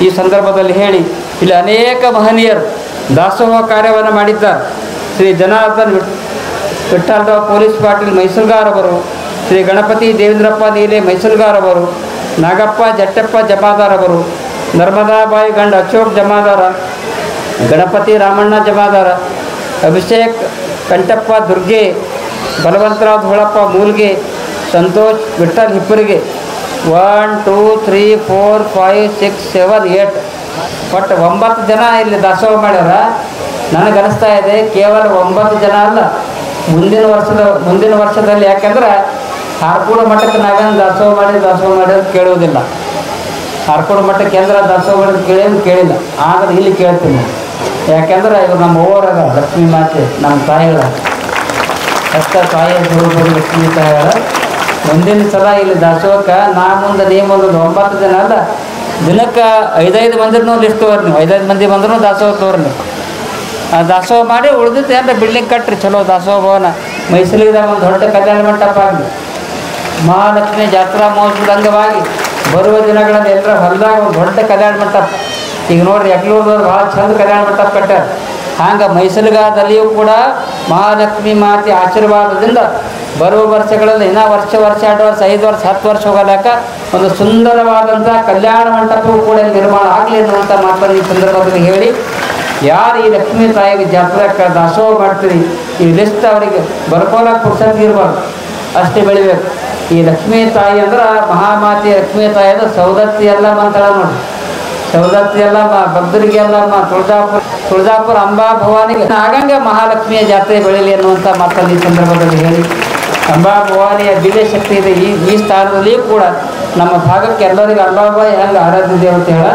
ಈ ಸಂದರ್ಭದಲ್ಲಿ ಹೇಳಿ, ಇಲ್ಲಿ ಅನೇಕ ಮಹನೀಯರು ದಾಸೋಹ ಕಾರ್ಯವನ್ನು ಮಾಡಿದ್ದಾರೆ. ಶ್ರೀ ಜನಾರ್ದನ್ ವಿಠ್ಠಲರಾವ್ ಪೊಲೀಸ್ ಪಾಟೀಲ್ ಮೈಸೂರುಗಾರವರು, ಶ್ರೀ ಗಣಪತಿ ದೇವೇಂದ್ರಪ್ಪ ನೀಲೆ ಮೈಸೂರುಗಾರವರು, ನಾಗಪ್ಪ ಜಟ್ಟಪ್ಪ ಜಮಾದಾರವರು, ನರ್ಮದಾಬಾಯಿ ಗಂಡ ಅಶೋಕ್ ಜಮಾದಾರ, ಗಣಪತಿ ರಾಮಣ್ಣ ಜಮಾದಾರ, ಅಭಿಷೇಕ್ ಕಂಠಪ್ಪ ದುರ್ಗೆ, ಬಲವಂತರಾವ್ ಧೋಳಪ್ಪ ಮೂಲ್ಗೆ, ಸಂತೋಷ್ ವಿಠ್ಠಲ್ ಹಿಪ್ಪರಿಗೆ. 1 2 3 4 5 6 7 8 ಒಟ್ಟು 9 ಜನ ಇಲ್ಲಿ ದಾಸೋಹ ಮಾಡ್ಯಾರ. ನನಗನ್ನಿಸ್ತಾ ಇದೆ ಕೇವಲ 9 ಜನ ಅಲ್ಲ, ಮುಂದಿನ ವರ್ಷದಲ್ಲಿ, ಯಾಕೆಂದ್ರೆ ಹಾರ್ಕೋಡು ಮಠಕ್ಕೆ ನಾವೇನು ದಾಸೋಹ ಮಾಡಿ ಕೇಳುವುದಿಲ್ಲ. ಹಾರ್ಕೋಡು ಮಠಕ್ಕೆ ಕೇಂದ್ರ ದಾಸೋಹ ಮಾಡೋದು ಕೇಳಿಲ್ಲ, ಆದರೆ ಇಲ್ಲಿ ಕೇಳ್ತೀನಿ. ಯಾಕೆಂದ್ರೆ ಇವರು ನಮ್ಮ ಓವರಾಗ ಲಕ್ಷ್ಮೀ ಮಾತೆ ನಮ್ಮ ತಾಯಿಗಳ ಅಷ್ಟ ತಾಯಿಯ ಸ್ವರೂಪದ ಲಕ್ಷ್ಮೀ ತಾಯಿಗಳ ಮುಂದಿನ ಸಲ ಇಲ್ಲಿ ದಾಸೋಹಕ್ಕೆ ನಾ ಮುಂದೆ ನೀ ಮುಂದೆ 9 ದಿನ ಅಲ್ಲ, ದಿನಕ್ಕೆ 5 ಮಂದಿನೂ ಲಿಸ್ಟ್ ತೋರಿ ನೀವು. 5 ಮಂದಿ ಬಂದ್ರೂ ದಾಸೋಹ ತೋರಿ ನೀವು. ಆ ದಾಸೋಹ ಮಾಡಿ ಉಳಿದಿತ್ತು ಏನಾರ ಬಿಲ್ಡಿಂಗ್ ಕಟ್ಟ್ರಿ ಚಲೋ ದಾಸೋಹ ಭವನ. ಮೈಸೂರಿದಾಗ ಒಂದು ದೊಡ್ಡ ಕಲ್ಯಾಣ ಮಂಟಪ ಆಗಲಿ. ಮಹಾಲಕ್ಷ್ಮಿ ಜಾತ್ರಾ ಮಹೋತ್ಸವದ ಅಂಗವಾಗಿ ಬರುವ ದಿನಗಳಲ್ಲಿ ಎಲ್ಲರ ಹೊಲದಾಗ ಒಂದು ದೊಡ್ಡ ಕಲ್ಯಾಣ ಮಂಟಪ. ಈಗ ನೋಡ್ರಿ ಯಕ್ಲೂರ್ದವ್ರು ಭಾಳ ಚಂದ ಕಲ್ಯಾಣ ಮಂಟಪ ಕಟ್ಟಾರ. ಹಂಗೆ ಮೈಸೂರಿಗಾದಲ್ಲಿಯೂ ಕೂಡ ಮಹಾಲಕ್ಷ್ಮಿ ಮಾತೆ ಆಶೀರ್ವಾದದಿಂದ ಬರುವ ವರ್ಷಗಳಲ್ಲಿ ಇನ್ನೂ ವರ್ಷ 2 ವರ್ಷ 5 ವರ್ಷ 10 ವರ್ಷ ಹೋಗಲಾಕ ಒಂದು ಸುಂದರವಾದಂಥ ಕಲ್ಯಾಣ ಮಂಟಪವು ಕೂಡ ನಿರ್ಮಾಣ ಆಗಲಿ ಅನ್ನುವಂಥ ಮಾತನ್ನು ಈ ಸಂದರ್ಭದಲ್ಲಿ ಹೇಳಿ, ಯಾರು ಈ ಲಕ್ಷ್ಮೀ ತಾಯಿಗೆ ಜಾತ್ರೆಗೆ ದಾಸೋಹ ಮಾಡ್ತೀರಿ ಈ ಲಿಸ್ಟ್ ಅವರಿಗೆ ಬರ್ಕೋಲಕ್ಕೆ ಪುರ್ಸತ್ ಇರಬಾರ್ದು, ಅಷ್ಟೇ ಬೆಳಿಬೇಕು. ಈ ಲಕ್ಷ್ಮೀ ತಾಯಿ ಅಂದ್ರೆ ಮಹಾಮಾತೆ ಲಕ್ಷ್ಮೀ ತಾಯಿ ಅಂದ್ರೆ ಸೌದತ್ತಿ ಎಲ್ಲಮ್ಮ ಅಂತಾಳೆ ನೋಡಿ. ಸೌದತ್ತಿ ಎಲ್ಲಮ್ಮ, ಭಕ್ತರಿಗೆ ಎಲ್ಲಮ್ಮ, ತುಳಜಾಪುರ ಅಂಬಾ ಭವಾನಿಗೆ ಆಗಂಗೆ ಮಹಾಲಕ್ಷ್ಮಿಯ ಜಾತ್ರೆ ಬೆಳೀಲಿ ಅನ್ನುವಂಥ ಮಾತನ್ನು ಈ ಸಂದರ್ಭದಲ್ಲಿ ಹೇಳಿ, ಅಂಬಾ ಭವಾನಿಯ ದಿವ್ಯ ಶಕ್ತಿ ಇದೆ ಈ ಸ್ಥಾನದಲ್ಲಿಯೂ ಕೂಡ ನಮ್ಮ ಭಾಗಕ್ಕೆ ಎಲ್ಲರಿಗೂ ಅಂಬಾಬಾಯಿ ಹೆಂಗೆ ಆರಾಧ್ಯ ದೇವತೆ ಹೇಳ,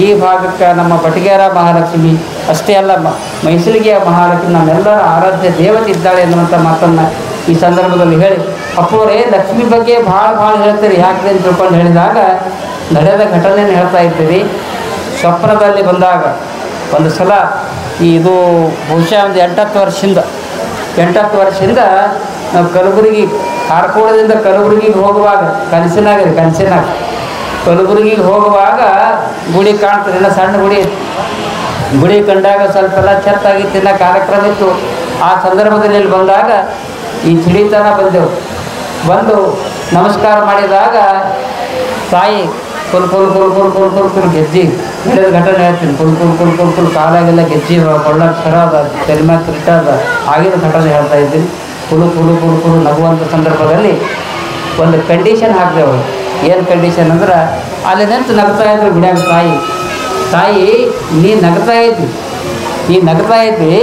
ಈ ಭಾಗಕ್ಕೆ ನಮ್ಮ ಬಟಗೇರ ಮಹಾಲಕ್ಷ್ಮಿ ಅಷ್ಟೇ ಅಲ್ಲ ಮೈಸೂರಿಗೆ ಮಹಾಲಕ್ಷ್ಮಿ ನಮ್ಮೆಲ್ಲರ ಆರಾಧ್ಯ ದೇವತೆ ಇದ್ದಾಳೆ ಅನ್ನುವಂಥ ಮಾತನ್ನು ಈ ಸಂದರ್ಭದಲ್ಲಿ ಹೇಳಿ, ಅಪ್ಪೋರೇ ಲಕ್ಷ್ಮಿ ಬಗ್ಗೆ ಭಾಳ ಹೇಳ್ತೀರಿ ಯಾಕೆ ಅಂತ ತಿಳ್ಕೊಂಡು ಹೇಳಿದಾಗ ನಡೆದ ಘಟನೆಯನ್ನು ಹೇಳ್ತಾ ಇದ್ದೀರಿ. ಸ್ವಪ್ನದಲ್ಲಿ ಬಂದಾಗ ಒಂದು ಸಲ ಇದು ಬಹುಶಃ ಒಂದು 8-10 ವರ್ಷದಿಂದ ನಾವು ಕಲಬುರಗಿ ಕಾರ್ಕಳದಿಂದ ಕಲಬುರಗಿಗೆ ಹೋಗುವಾಗ ಕನಸಿನಾಗ ಕಲಬುರಗಿಗೆ ಹೋಗುವಾಗ ಗುಡಿ ಕಾಣ್ತದೆ, ಇನ್ನೂ ಸಣ್ಣ ಗುಡಿ ಕಂಡಾಗ ಸ್ವಲ್ಪ ಎಲ್ಲ ಚೆತ್ತಾಗಿತ್ತು, ಇನ್ನೂ ಕಾರ್ಯಕ್ರಮ ಇತ್ತು. ಆ ಸಂದರ್ಭದಲ್ಲಿ ಇಲ್ಲಿ ಬಂದಾಗ ಈ ತಿಳಿತನ ಬಂದು ನಮಸ್ಕಾರ ಮಾಡಿದಾಗ ತಾಯಿ ಫುಲ್ ಗೆಜ್ಜಿ ನಡೆದ ಘಟನೆ ಹೇಳ್ತೀನಿ. ಫುಲ್ ಕಾಲಾಗೆಲ್ಲ ಗೆಜ್ಜಿ ಕೊಳ್ಳಕ್ಕೆ ಸರ ಅದ, ತೆಲ್ಮ್ಯಾಗ ಕ್ರಿಟ ಅದ, ಆಗಿನ ಘಟನೆ ಹೇಳ್ತಾ ಇದ್ದೀನಿ. ಫುಲ್ ನಗುವಂಥ ಸಂದರ್ಭದಲ್ಲಿ ಒಂದು ಕಂಡೀಷನ್ ಹಾಕಿದೆವು. ಏನು ಕಂಡೀಷನ್ ಅಂದ್ರೆ ಅಲ್ಲಿ ನಿಂತು ನಗ್ತಾ ಇದ್ರು ಗುಡಿಯಾಗ ತಾಯಿ ನೀ ನಗ್ತಾ ಇದ್ದಿ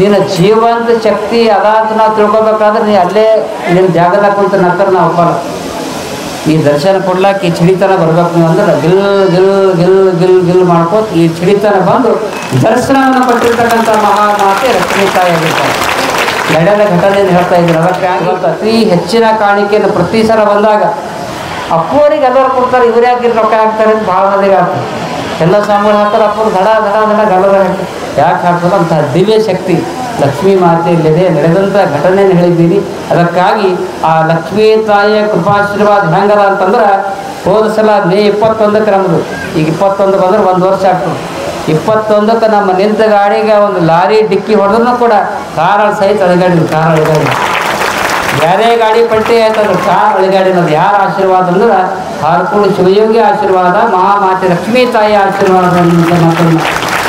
ನಿನ್ನ ಜೀವಂತ ಶಕ್ತಿ ಅದಾದ ನಾವು ತಿಳ್ಕೊಬೇಕಾದ್ರೆ ನೀ ಅಲ್ಲೇ ನಿನ್ನ ಜಾಗದಾಗ ಕುಂತ ನಕ್ಕರ ನಾವು ಒಪ್ಪಲ್ಲ. ಈ ದರ್ಶನ ಕೊಡ್ಲಾಕ ಈ ಚಿಡಿತನ ಬರ್ಬೇಕು ನೀವು ಅಂದ್ರೆ ಗಿಲ್ ಮಾಡ್ಕೋತ ಈ ಚಿಡಿತನ ಬಂದು ದರ್ಶನವನ್ನು ಕೊಟ್ಟಿರ್ತಕ್ಕಂಥ ಮಹಾಮಾತೆ ಲಕ್ಷ್ಮೀ ತಾಯಿ ಆಗಿರ್ತಾರೆ. ನಡೆದ ಘಟನೆಯನ್ನು ಹೇಳ್ತಾ ಇದ್ರು. ಅದಕ್ಕೆ ಅತಿ ಹೆಚ್ಚಿನ ಕಾಣಿಕೆಯನ್ನು ಪ್ರತಿ ಸಲ ಬಂದಾಗ ಅಪ್ಪೋರಿಗೆ ಎಲ್ಲರೂ ಕೊಡ್ತಾರೆ, ಇವರೇ ಹಾಕಿದ್ರೆ ರೊಕ್ಕ ಹಾಕ್ತಾರೆ ಅಂತ ಭಾಳ ಮಂದಿಗೆ ಆಗ್ತದೆ. ಎಲ್ಲ ಸಾಂಬಾರು ಹಾಕ್ತಾರೆ, ಅಪ್ಪರು ದಡ ಗಲ್ಲದ ಹಾಕಿ ಯಾಕೆ ಹಾಕ್ತದೆ ಅಂತ ದಿವ್ಯ ಶಕ್ತಿ ಲಕ್ಷ್ಮೀ ಮಾತೆಯಲ್ಲಿದೆ. ನಡೆದಂಥ ಘಟನೆಯನ್ನು ಹೇಳಿದ್ದೀನಿ. ಅದಕ್ಕಾಗಿ ಆ ಲಕ್ಷ್ಮೀ ತಾಯಿಯ ಕೃಪಾಶೀರ್ವಾದ ಹೆಂಗದ ಅಂತಂದ್ರೆ ಹೋದ ಸಲ ಮೇ 21ಕ್ಕೆ ನಮ್ಮದು, ಈಗ 21 ಬಂದ್ರೆ 1 ವರ್ಷ ಆಗ್ತದೆ. 21ಕ್ಕೆ ನಮ್ಮ ನಿಂತ ಗಾಡಿಗೆ ಒಂದು ಲಾರಿ ಡಿಕ್ಕಿ ಹೊಡೆದ್ರೂ ಕೂಡ ಕಾರ್ ಸಹಿತ ಅಳಿಗಾಡಿ ಬೇರೆ ಗಾಡಿ ಪಟ್ಟಿ ಆಯ್ತಂದ್ರೆ ಕಾರ್ ಅಳಿಗಾಡಿನದು ಯಾರ ಆಶೀರ್ವಾದ ಅಂದ್ರೆ ಹಾರ್ಕೊಂಡು ಶಿವಯೋಗಿ ಆಶೀರ್ವಾದ, ಮಹಾಮಾತೆ ಲಕ್ಷ್ಮೀ ತಾಯಿಯ ಆಶೀರ್ವಾದ ಮಾತನ್ನು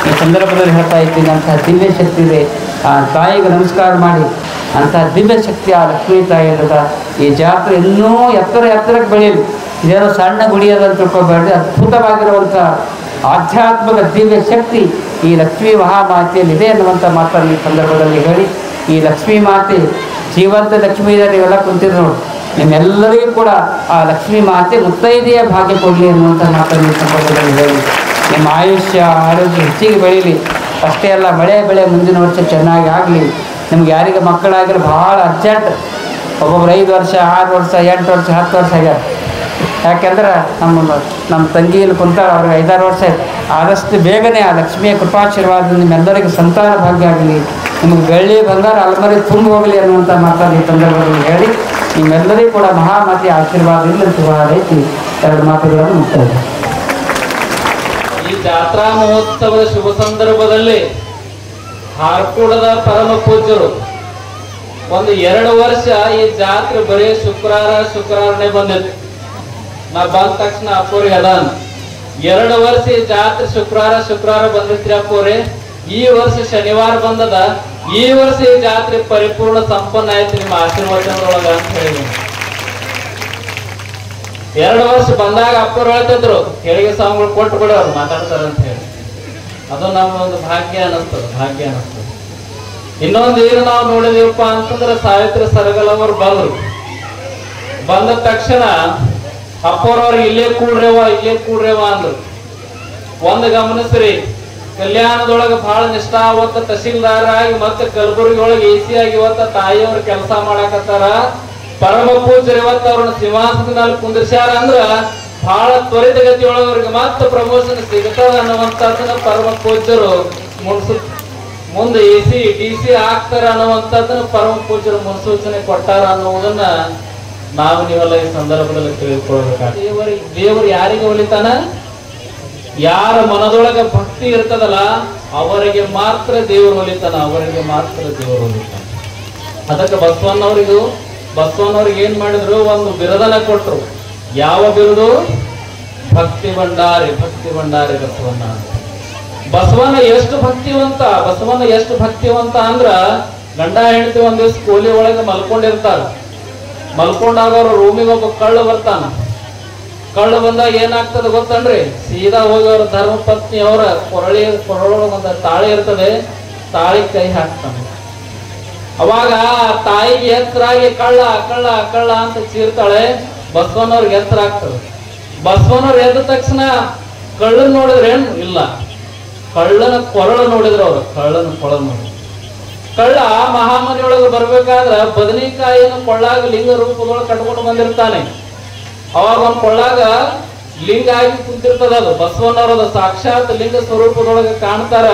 ಈ ಸಂದರ್ಭದಲ್ಲಿ ಹೇಳ್ತಾ ಇದ್ದೀನಿ. ಅಂತಹ ದಿವ್ಯ ಶಕ್ತಿ ಇದೆ. ಆ ತಾಯಿಗೆ ನಮಸ್ಕಾರ ಮಾಡಿ ಅಂತಹ ದಿವ್ಯ ಶಕ್ತಿ ಆ ಲಕ್ಷ್ಮೀ ತಾಯಿ ಅನ್ನೋದ ಈ ಜಾತ್ರೆ ಇನ್ನೂ ಎತ್ತರಕ್ಕೆ ಬೆಳೆಯಲಿ. ಇದೇನೋ ಸಣ್ಣ ಗುಡಿ ಅದಂತ ತಿಳ್ಕೊಬೇಡ್ರಿ, ಅದ್ಭುತವಾಗಿರುವಂಥ ಆಧ್ಯಾತ್ಮಿಕ ದಿವ್ಯ ಶಕ್ತಿ ಈ ಲಕ್ಷ್ಮೀ ಮಹಾಮಾತೆಯಲ್ಲಿದೆ ಅನ್ನುವಂಥ ಮಾತನ್ನು ಈ ಸಂದರ್ಭದಲ್ಲಿ ಹೇಳಿ, ಈ ಲಕ್ಷ್ಮೀ ಮಾತೆ ಜೀವಂತ ಲಕ್ಷ್ಮೀ ಇದೆ, ನೀವೆಲ್ಲ ಕುಂತಿದ್ರು ನೋಡಿ, ನಿಮ್ಮೆಲ್ಲರಿಗೂ ಕೂಡ ಆ ಲಕ್ಷ್ಮೀ ಮಾತೆ ಮುತ್ತೈದೆಯ ಭಾಗ್ಯ ಕೊಡಲಿ ಅನ್ನುವಂಥ ಮಾತನ್ನು ಈ ಸಂದರ್ಭದಲ್ಲಿ ಹೇಳಿ, ನಿಮ್ಮ ಆಯುಷ್ಯ ಆರೋಗ್ಯ ಹೆಚ್ಚಿಗೆ ಬೆಳೀಲಿ. ಅಷ್ಟೇ ಅಲ್ಲ, ಮಳೆ ಬೆಳೆ ಮುಂದಿನ ವರ್ಷ ಚೆನ್ನಾಗಿ ಆಗಲಿ. ನಿಮ್ಗೆ ಯಾರಿಗೆ ಮಕ್ಕಳಾಗಿರೋ ಭಾಳ ಅರ್ಜೆಂಟ್, ಒಬ್ಬೊಬ್ರು 5 ವರ್ಷ 6 ವರ್ಷ 8 ವರ್ಷ 10 ವರ್ಷ ಆಗ್ಯಾರ. ಯಾಕೆಂದ್ರೆ ನಮ್ಮ ತಂಗಿಯಲ್ಲಿ ಕುಂತಾಳ, ಅವ್ರಿಗೆ 5-6 ವರ್ಷ ಆಯ್ತು. ಆದಷ್ಟು ಬೇಗನೆ ಆ ಲಕ್ಷ್ಮಿಯ ಕೃಪಾಶೀರ್ವಾದ ನಿಮ್ಮೆಲ್ಲರಿಗೂ ಸಂತಾನ ಭಾಗ್ಯ ಆಗಲಿ, ನಿಮಗೆ ಬೆಳ್ಳಿ ಬಂಗಾರ ಅಲ್ಮರಿ ತುಂಬ ಹೋಗಲಿ ಅನ್ನುವಂಥ ಮಾತನ್ನು ಈ ಸಂದರ್ಭದಲ್ಲಿ ಹೇಳಿ, ನಿಮ್ಮೆಲ್ಲರಿಗೂ ಕೂಡ ಮಹಾಮಾತೆ ಆಶೀರ್ವಾದ ಇಲ್ಲ ಶುಭಾರೈತಿ 2 ಮಾತುಗಳನ್ನು ಮುಕ್ತಾಯ. ಈ ಜಾತ್ರಾ ಮಹೋತ್ಸವದ ಶುಭ ಸಂದರ್ಭದಲ್ಲಿ ಹಾರ್ಕೂಡದ ಪರಮ ಪೂಜ್ಯರು ಒಂದು 2 ವರ್ಷ ಈ ಜಾತ್ರೆ ಬರೀ ಶುಕ್ರವಾರನೇ ಬಂದಿತ್ತು. ನಾ ಬಂದ ತಕ್ಷಣ ಅಪ್ಪೋರಿಗೆ ಅದಾನ 2 ವರ್ಷ ಈ ಜಾತ್ರೆ ಶುಕ್ರವಾರ ಬಂದಿತ್ರಿ ಅಪ್ಪೋರೆ. ಈ ವರ್ಷ ಶನಿವಾರ ಬಂದದ, ಈ ವರ್ಷ ಈ ಜಾತ್ರೆ ಪರಿಪೂರ್ಣ ಸಂಪನ್ನ ಆಯ್ತು ನಿಮ್ಮ ಆಶೀರ್ವಾದದೊಳಗ ಅಂತ ಹೇಳಿ 2 ವರ್ಷ ಬಂದಾಗ ಅಪ್ಪರು ಹೇಳ್ತಿದ್ರು ಕೆಳಗೆ ಸ್ವಾಮಿಗಳು ಕೊಟ್ಟು ಕೂಡ ಅವ್ರು ಮಾತಾಡ್ತಾರ ಅಂತ ಹೇಳಿ. ಅದು ನಮ್ಮ ಒಂದು ಭಾಗ್ಯ ಅನ್ನಿಸ್ತದೆ. ಇನ್ನೊಂದು ಏನು ನಾವು ನೋಡಿದೀವಪ್ಪ ಅಂತಂದ್ರೆ ಸಾವಿತ್ರಿ ಸರಗಲ್ ಅವರು ಬಂದ ತಕ್ಷಣ ಅಪ್ಪರವ್ರಿಗೆ ಇಲ್ಲೇ ಕೂಡ್ರೇವ ಅಂದ್ರು. ಒಂದು ಗಮನಿಸ್ರಿ, ಕಲ್ಯಾಣದೊಳಗ ಬಹಳ ನಿಷ್ಠಾವಂತ ತಹಸೀಲ್ದಾರ್ ಆಗಿ ಮತ್ತೆ ಕಲಬುರಗಿ ಒಳಗೆ AC ಆಗಿ ಇವತ್ತ ತಾಯಿಯವ್ರ ಕೆಲಸ ಮಾಡಾಕತ್ತಾರ. ಪರಮ ಪೂಜ್ಯರು ಇವತ್ತು ಅವ್ರನ್ನ ಸಿಂಹಾಸನದ ಮೇಲೆ ಕುಂದಿರ್ಸ್ಯಾರ ಅಂದ್ರ ಬಹಳ ತ್ವರಿತಗತಿ ಒಳಗವ್ರಿಗೆ ಮತ್ತೆ ಪ್ರಮೋಷನ್ ಸಿಗ್ತದ ಅನ್ನುವಂಥದ್ದನ್ನ ಪರಮ ಪೂಜ್ಯರು ಮುಂದೆ AC DC ಆಗ್ತಾರ ಅನ್ನುವಂಥದ್ದನ್ನ ಪರಮ ಪೂಜ್ಯರು ಮುನ್ಸೂಚನೆ ಕೊಟ್ಟಾರ ಅನ್ನುವುದನ್ನ ನಾವು ನೀವೆಲ್ಲ ಈ ಸಂದರ್ಭದಲ್ಲಿ ತಿಳಿದುಕೊಳ್ಬೇಕಾಗ್ತದೆ. ದೇವರು ಯಾರಿಗೆ ಒಲಿತಾನ? ಯಾರ ಮನದೊಳಗ ಭಕ್ತಿ ಇರ್ತದಲ್ಲ ಅವರಿಗೆ ಮಾತ್ರ ದೇವರು ಒಲಿತಾನ, ಅವರಿಗೆ ಮಾತ್ರ ದೇವರು ಒಲಿತಾನ. ಅದಕ್ಕೆ ಬಸವಣ್ಣವ್ರಿಗೆ ಏನ್ ಮಾಡಿದ್ರು? ಒಂದು ಬಿರುದನ ಕೊಟ್ರು. ಯಾವ ಬಿರುದು? ಭಕ್ತಿ ಭಂಡಾರಿ ಬಸವಣ್ಣ. ಬಸವಣ್ಣ ಎಷ್ಟು ಭಕ್ತಿವಂತ ಅಂದ್ರ ಗಂಡ ಹೆಂಡತಿ ಒಂದ್ ದಿವ್ಸ ಕೋಲಿ ಒಳಗೆ ಮಲ್ಕೊಂಡಿರ್ತಾರ. ಮಲ್ಕೊಂಡಾಗ ಅವ್ರ ರೂಮಿಗೆ ಒಬ್ಬ ಕಳ್ಳ ಬರ್ತಾನ. ಕಳ್ಳ ಬಂದಾಗ ಏನಾಗ್ತದೆ ಗೊತ್ತನ್ರಿ? ಸೀದಾ ಹೋಗಿ ಅವ್ರ ಧರ್ಮ ಪತ್ನಿ ಅವರ ಕೊರಳೊಳಗೊಂದ ತಾಳಿ ಇರ್ತದೆ, ತಾಳಿ ಕೈ ಹಾಕ್ತಾನೆ. ಅವಾಗ ತಾಯಿಗೆ ಎತ್ತರಾಗಿ ಕಳ್ಳ ಕಳ್ಳ ಕಳ್ಳ ಅಂತ ಚೀರ್ತಾಳೆ. ಬಸವಣ್ಣವ್ರಿಗೆ ಎತ್ತರ ಆಗ್ತದೆ. ಬಸವಣ್ಣವ್ರು ಎದ್ದ ತಕ್ಷಣ ಕಳ್ಳನ್ ನೋಡಿದ್ರೇನು? ಇಲ್ಲ, ಕಳ್ಳನ ಕೊರಳು ನೋಡಿದ್ರು ಅವ್ರು. ಕಳ್ಳನ ಕೊರಳು ನೋಡಿ ಕಳ್ಳ ಮಹಾಮನಿಯೊಳಗೆ ಬರ್ಬೇಕಾದ್ರ ಬದನೆಕಾಯಿನ ಕೊಳ್ಳಾಗ ಲಿಂಗ ರೂಪದೊಳಗೆ ಕಟ್ಕೊಂಡು ಬಂದಿರ್ತಾನೆ. ಅವಾಗ ಒಂದ್ ಕೊಳ್ಳಾಗ ಲಿಂಗ ಆಗಿ ಕುಂತಿರ್ತದ. ಅದು ಬಸವಣ್ಣವ್ರದ ಸಾಕ್ಷಾತ್ ಲಿಂಗ ಸ್ವರೂಪದೊಳಗೆ ಕಾಣ್ತಾರ.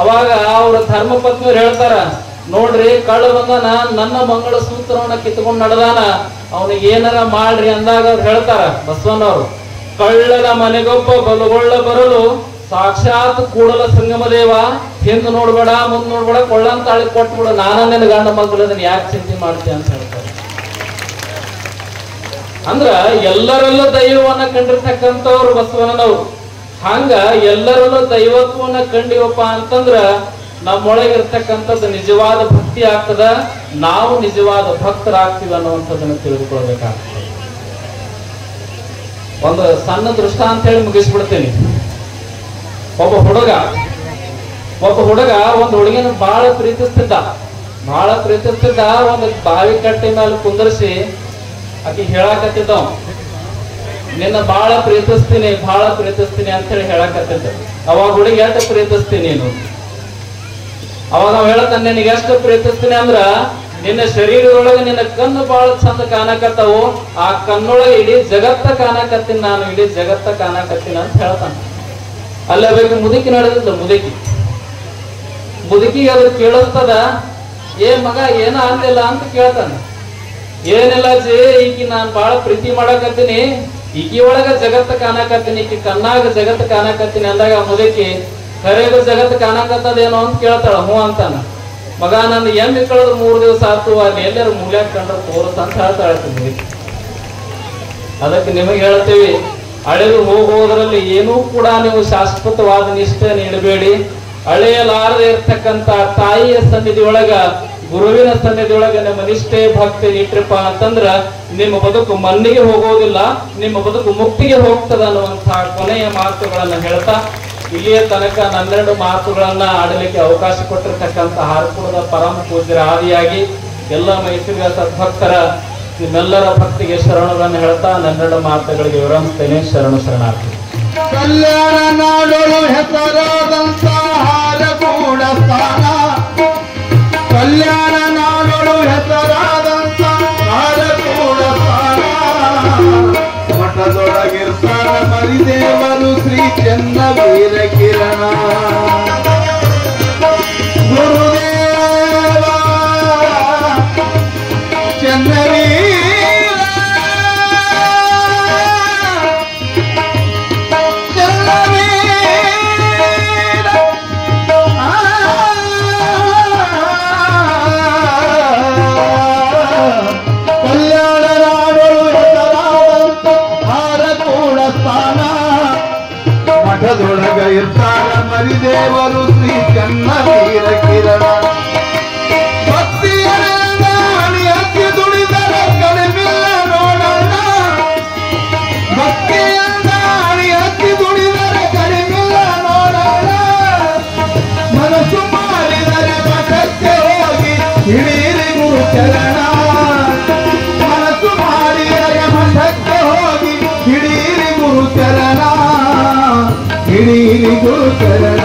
ಅವಾಗ ಅವ್ರ ಧರ್ಮ ಪತ್ನಿಯವ್ರು ಹೇಳ್ತಾರ, ನೋಡ್ರಿ ಕಳ್ಳ ಬಂದಾನ, ನನ್ನ ಮಂಗಳ ಸೂತ್ರವನ್ನ ಕಿತ್ಕೊಂಡ್ ನಡೆದಾನ, ಅವನಿಗೆ ಏನಾರ ಮಾಡ್ರಿ ಅಂದಾಗ ಅವ್ರು ಹೇಳ್ತಾರ ಬಸವಣ್ಣವ್ರು, ಕಳ್ಳನ ಮನೆಗೊಬ್ಬ ಬಲಗೊಳ್ಳ ಬರಲು ಸಾಕ್ಷಾತ್ ಕೂಡಲ ಸಂಗಮ ದೇವ, ಹಿಂದ್ ನೋಡ್ಬೇಡ ಮುಂದ್ ನೋಡ್ಬೇಡ, ಕೊಳ್ಳಂತ ತಾಳಿ ಕೊಟ್ಬಿಡು, ನಾನ ನಿನ್ನ ಗಂಡ ಮಕ್ಕಳು, ಅದನ್ನ ಯಾಕೆ ಚಿಂತೆ ಮಾಡ್ತೀಯ ಅಂತ ಹೇಳ್ತಾರೆ. ಅಂದ್ರ ಎಲ್ಲರಲ್ಲೂ ದೈವವನ್ನ ಕಂಡಿರ್ತಕ್ಕಂಥವ್ರು ಬಸವಣ್ಣನವ್ರು. ಹಂಗ ಎಲ್ಲರಲ್ಲೂ ದೈವತ್ವವನ್ನ ಕಂಡಿವಪ್ಪ ಅಂತಂದ್ರ ನಮ್ಮೊಳಗಿರ್ತಕ್ಕಂಥದ್ದು ನಿಜವಾದ ಭಕ್ತಿ ಆಗ್ತದ, ನಾವು ನಿಜವಾದ ಭಕ್ತರಾಗ್ತೀವಿ ಅನ್ನುವಂಥದ್ದನ್ನ ತಿಳಿದುಕೊಳ್ಬೇಕಾಗ್ತದೆ. ಒಂದು ಸಣ್ಣ ದೃಷ್ಟ ಅಂತ ಹೇಳಿ ಮುಗಿಸ್ಬಿಡ್ತೇನೆ. ಒಬ್ಬ ಹುಡುಗ ಒಂದು ಹುಡುಗಿನ ಬಹಳ ಪ್ರೀತಿಸ್ತಿದ್ದ. ಒಂದು ಬಾವಿ ಕಟ್ಟೆ ಮೇಲೆ ಕುಂದರ್ಸಿ ಆಕಿ ಹೇಳಾಕತ್ತಿದ್ದ, ನಿನ್ನ ಬಹಳ ಪ್ರೀತಿಸ್ತೀನಿ ಅಂತ ಹೇಳಿ ಹೇಳಾಕತ್ತಿದ್ದ. ಅವಾಗ ಹುಡುಗಿ ಎಷ್ಟು ಪ್ರೀತಿಸ್ತೀನಿ ನೀನು? ಅವಾಗ ನಾವ್ ಹೇಳ್ತಾನೆ, ನಿನಗೆ ಎಷ್ಟು ಪ್ರೀತಿಸ್ತೀನಿ ಅಂದ್ರ ನಿನ್ನ ಶರೀರದೊಳಗೆ ನಿನ್ನ ಕಣ್ಣು ಬಹಳ ಚಂದ ಕಾಣಕತ್ತವು, ಆ ಕಣ್ಣೊಳಗೆ ಇಡೀ ಜಗತ್ತ ಕಾಣಕತ್ತೀನಿ ನಾನು, ಇಡೀ ಜಗತ್ತ ಕಾಣಕತ್ತೀನಿ ಅಂತ ಹೇಳ್ತಾನ. ಅಲ್ಲೇ ಬೇಕು ಮುದುಕಿ ನಡೆದಿದ್ದ. ಮುದುಕಿಗೆ ಅದು ಕೇಳಿಸ್ತದ, ಏ ಮಗ ಏನ ಅಂದಿಲ್ಲ ಅಂತ ಕೇಳ್ತಾನ. ಏನಿಲ್ಲ ಜಿ, ಈಕಿ ನಾನ್ ಬಹಳ ಪ್ರೀತಿ ಮಾಡಕತ್ತೀನಿ, ಈಕಿ ಒಳಗ ಜಗತ್ತ ಕಾಣಕತ್ತೀನಿ, ಈಕಿ ಕಣ್ಣಾಗ ಜಗತ್ತ ಕಾಣಕತ್ತೀನಿ ಅಂದಾಗ ಮುದುಕಿ, ಕರೆಗೂ ಜಗತ್ ಕಾಣಕತ್ತದೇನೋ ಅಂತ ಕೇಳ್ತಾಳ. ಹ್ಞೂ ಅಂತಾನ. ಮಗ ನನ್ನ ಎಮ್ಮೆ ಕಳೆದು 3 ದಿವಸ ಆತು, ಅಲ್ಲಿ ಎಲ್ಲರೂ ಮೂಲ್ಯಾಕ ಕಂಡ್ರೆ ತೋರಸ್ ಅಂತ ಹೇಳ್ತಾಳ ಮುದುಕಿ. ಅದಕ್ಕೆ ನಿಮಗೆ ಹೇಳ್ತೀವಿ, ಅಳೆದು ಹೋಗುವುದರಲ್ಲಿ ಏನೂ ಕೂಡ ನೀವು ಶಾಶ್ವತವಾದ ನಿಷ್ಠೆ ನೀಡಬೇಡಿ. ಅಳೆಯಲಾರದೆ ಇರ್ತಕ್ಕಂಥ ತಾಯಿಯ ಸನ್ನಿಧಿ ಒಳಗ, ಗುರುವಿನ ಸನ್ನಿಧಿ ಒಳಗ ನಿಮ್ಮ ನಿಷ್ಠೆ ಭಕ್ತಿ ಇಟ್ರಪ್ಪ ಅಂತಂದ್ರ ನಿಮ್ಮ ಬದುಕು ಮಣ್ಣಿಗೆ ಹೋಗೋದಿಲ್ಲ, ನಿಮ್ಮ ಬದುಕು ಮುಕ್ತಿಗೆ ಹೋಗ್ತದ ಅನ್ನುವಂತಹ ಕೊನೆಯ ಮಾತುಗಳನ್ನ ಹೇಳ್ತಾ ಇಲ್ಲಿಯ ತನಕ 12 ಮಾತುಗಳನ್ನ ಆಡಲಿಕ್ಕೆ ಅವಕಾಶ ಕೊಟ್ಟಿರ್ತಕ್ಕಂಥ ಹಾರ್ಕುಳದ ಪರಮ ಪೂಜ್ಯರ ಆದಿಯಾಗಿ ಎಲ್ಲ ಮೈಸೂರಿನ ಸದ್ಭಕ್ತರ ನಿಮ್ಮೆಲ್ಲರ ಭಕ್ತಿಗೆ ಶರಣಗಳನ್ನು ಹೇಳ್ತಾ 12 ಮಾತುಗಳಿಗೆ ವಿರಮಿಸ್ತೇನೆ. ಶರಣಾರ್ಥಿ. ಕಲ್ಯಾಣ ನಾಡಲು ಹೆಸರಾದಂತ ಹಾರಕೂಡ ಸ್ಥಾನ, ಕಲ್ಯಾಣ ನಾಡಲು ಹೆಸರಾದಂತ ಹಾರಕೂಡ ಸ್ಥಾನ, ಮಠದೊಳಗಿರ್ತಾರ ಮರಿದೇವರು ಶ್ರೀ ಚನ್ನವೀರ ಕಿರಣ. ಗುರುದೇವ ಚನ್ನವೀರ ಕಲ್ಯಾಣ ನಾಡಲು ಹೆಸರಾದಂತ ಹಾರಕೂಡ ಸ್ಥಾನ, ಮಠದೊಳಗ ಇರ್ತಾರ ಮರಿದೇವರು ಶ್ರೀ ಚನ್ನವೀರ ಕಿರಣ. ಭಕ್ತಿಯಿಂದ ಹಣಿ ಹಚ್ಚಿ ದುಡಿದರೆ ಕಡಿಮಿಲ್ಲ ನೋಡೋಣ, ಭಕ್ತಿಯಿಂದ ಹಣಿ ಹಚ್ಚಿ ದುಡಿದರೆ ಕಡಿಮಿಲ್ಲ ನೋಡೋಣ. ಮನಸ್ಸು ಮಾಡಿದರೆ ಮಠಕ್ಕೆ ಹೋಗಿ ಹಿಡೀರಿ ಗುರು ಚರಣ, ಮನಸ್ಸು ಮಾಡಿದರೆ ಮಠಕ್ಕೆ ಹೋಗಿ ಹಿಡೀರಿ ಗುರು ಚರಣ, ಹಿಡೀರಿ ಗುರು ಚರಣ.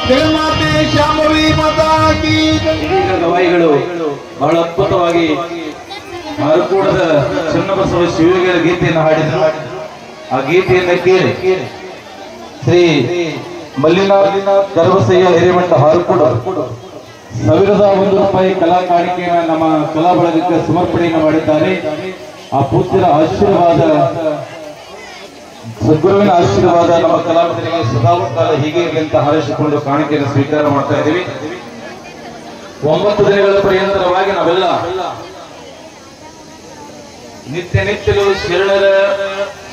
ಜಗನ್ಮಾತೆ ಶಾಂಭವಿ ಮಾತಾ ಕೀ ಜೈ. ಗವಾಯಿಗಳು ಬಹಳ ಅದ್ಭುತವಾಗಿ ಹಾರಕೂಡದ ಚನ್ನಬಸವ ಶಿವಲಿಂಗರ ಗೀತೆಯನ್ನು ಹಾಡಿದರು. ಆ ಗೀತೆಯನ್ನು ಕೇಳಿ ಶ್ರೀ ಮಲ್ಲಿನಾಥ್ ಗರ್ಭಸಯ್ಯ ಹಿರೇಮಠ ಹಾರಕೂಡ ₹1,001 ಕಲಾ ಕಾಣಿಕೆಯನ್ನು ನಮ್ಮ ಕಲಾ ಬಳಗಕ್ಕೆ ಸಮರ್ಪಣೆಯನ್ನು ಮಾಡಿದ್ದಾರೆ. ಆ ಪೂಜ್ಯರ ಆಶೀರ್ವಾದ, ಸದ್ಗುರುವಿನ ಆಶೀರ್ವಾದ ನಮ್ಮ ಕಲಾವಿದರಿಗೆ ಸದಾಕಾಲ ಹೀಗೆ ಇರಲಿ ಅಂತ ಹಾರೈಸಿಕೊಂಡು ಕಾಣಿಕೆಯನ್ನು ಸ್ವೀಕಾರ ಮಾಡ್ತಾ ಇದ್ದೀವಿ. 9 ದಿನಗಳ ಪರ್ಯಂತರವಾಗಿ ನಾವೆಲ್ಲ ನಿತ್ಯಲೂ ಶರಣರ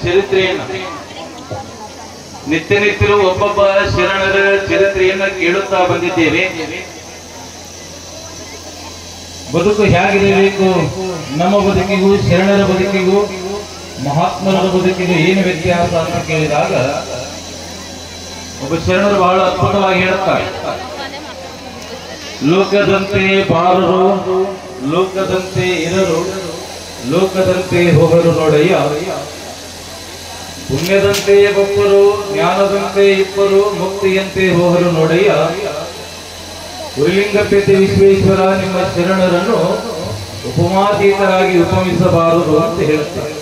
ಚರಿತ್ರೆಯನ್ನು ಒಬ್ಬೊಬ್ಬ ಶರಣರ ಚರಿತ್ರೆಯನ್ನ ಕೇಳುತ್ತಾ ಬಂದಿದ್ದೇವೆ. ಬದುಕು ಹೇಗಿರಬೇಕು, ನಮ್ಮ ಬದುಕಿಗೂ ಶರಣರ ಬದುಕಿಗೂ ಮಹಾತ್ಮರ ಬದುಕಿಗೂ ಏನು ವ್ಯತ್ಯಾಸ ಅಂತ ಕೇಳಿದಾಗ ಒಬ್ಬ ಶರಣರು ಬಹಳ ಅದ್ಭುತವಾಗಿ ಹೇಳುತ್ತಾರೆ. ಲೋಕದಂತೆ ಬಾರರು, ಲೋಕದಂತೆ ಇರರು, ಲೋಕದಂತೆ ಹೋಗರು ನೋಡಯ್ಯ. ಪುಣ್ಯದಂತೆ ಬಪ್ಪರು, ಜ್ಞಾನದಂತೆ ಇಪ್ಪರು, ಮುಕ್ತಿಯಂತೆ ಹೋಗರು ನೋಡಯ್ಯ. ಉರಿಲಿಂಗಪೇಟೆ ವಿಶ್ವೇಶ್ವರ ನಿಮ್ಮ ಶರಣರನ್ನು ಉಪಮಾತೀತರಾಗಿ ಉಪಮಿಸಬಾರದು ಅಂತ ಹೇಳುತ್ತಾರೆ.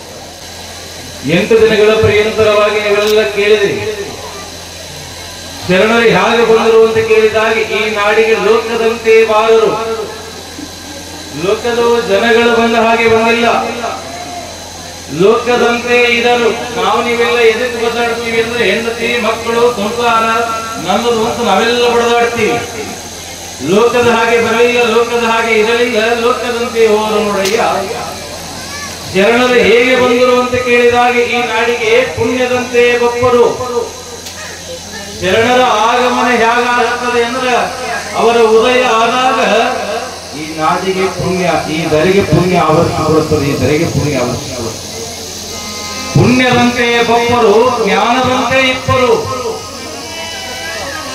8 ದಿನಗಳ ಪರ್ಯಂತರವಾಗಿ ನೀವೆಲ್ಲ ಕೇಳಿದ್ರಿ. ಶರಣರು ಹೇಗೆ ಬಂದರು ಅಂತ ಕೇಳಿದಾಗ ಈ ನಾಡಿಗೆ ಲೋಕದಂತೆ ಬಾರರು, ಲೋಕದ ಜನಗಳು ಬಂದ ಹಾಗೆ ಬಂದಿಲ್ಲ. ಲೋಕದಂತೆ ಇರರು, ನಾವು ನೀವೆಲ್ಲ ಎದಕ್ಕೆ ಬದಲಾಡ್ತೀವಿ ಅಂದ್ರೆ ಹೆಂಡತಿ ಮಕ್ಕಳು ಸಂಸಾರ ನನ್ನದು ಅಂತ ನಾವೆಲ್ಲ ಬಡದಾಡ್ತೀವಿ. ಲೋಕದ ಹಾಗೆ ಬರಲಿಲ್ಲ, ಲೋಕದ ಹಾಗೆ ಇರಲಿಲ್ಲ, ಲೋಕದಂತೆ ಹೋದರು ನೋಡಯ್ಯ. ಶರಣರು ಹೇಗೆ ಬಂದರು ಅಂತ ಕೇಳಿದಾಗ ಈ ನಾಡಿಗೆ ಪುಣ್ಯದಂತೆ ಬಪ್ಪರು. ಶರಣರ ಆಗಮನ ಹೇಗಾಗುತ್ತದೆ ಅಂದ್ರೆ ಅವರ ಉದಯ ಆದಾಗ ಈ ನಾಡಿಗೆ ಪುಣ್ಯ, ಈ ದರಿಗೆ ಪುಣ್ಯ ಆವರಿಸಿಕೊಳ್ಳುತ್ತದೆ, ಈ ದರಿಗೆ ಪುಣ್ಯ ಆವರಿಸಿಕೊಳ್ಳುತ್ತದೆ. ಪುಣ್ಯದಂತೆ ಬಪ್ಪರು, ಜ್ಞಾನದಂತೆ ಇಪ್ಪರು.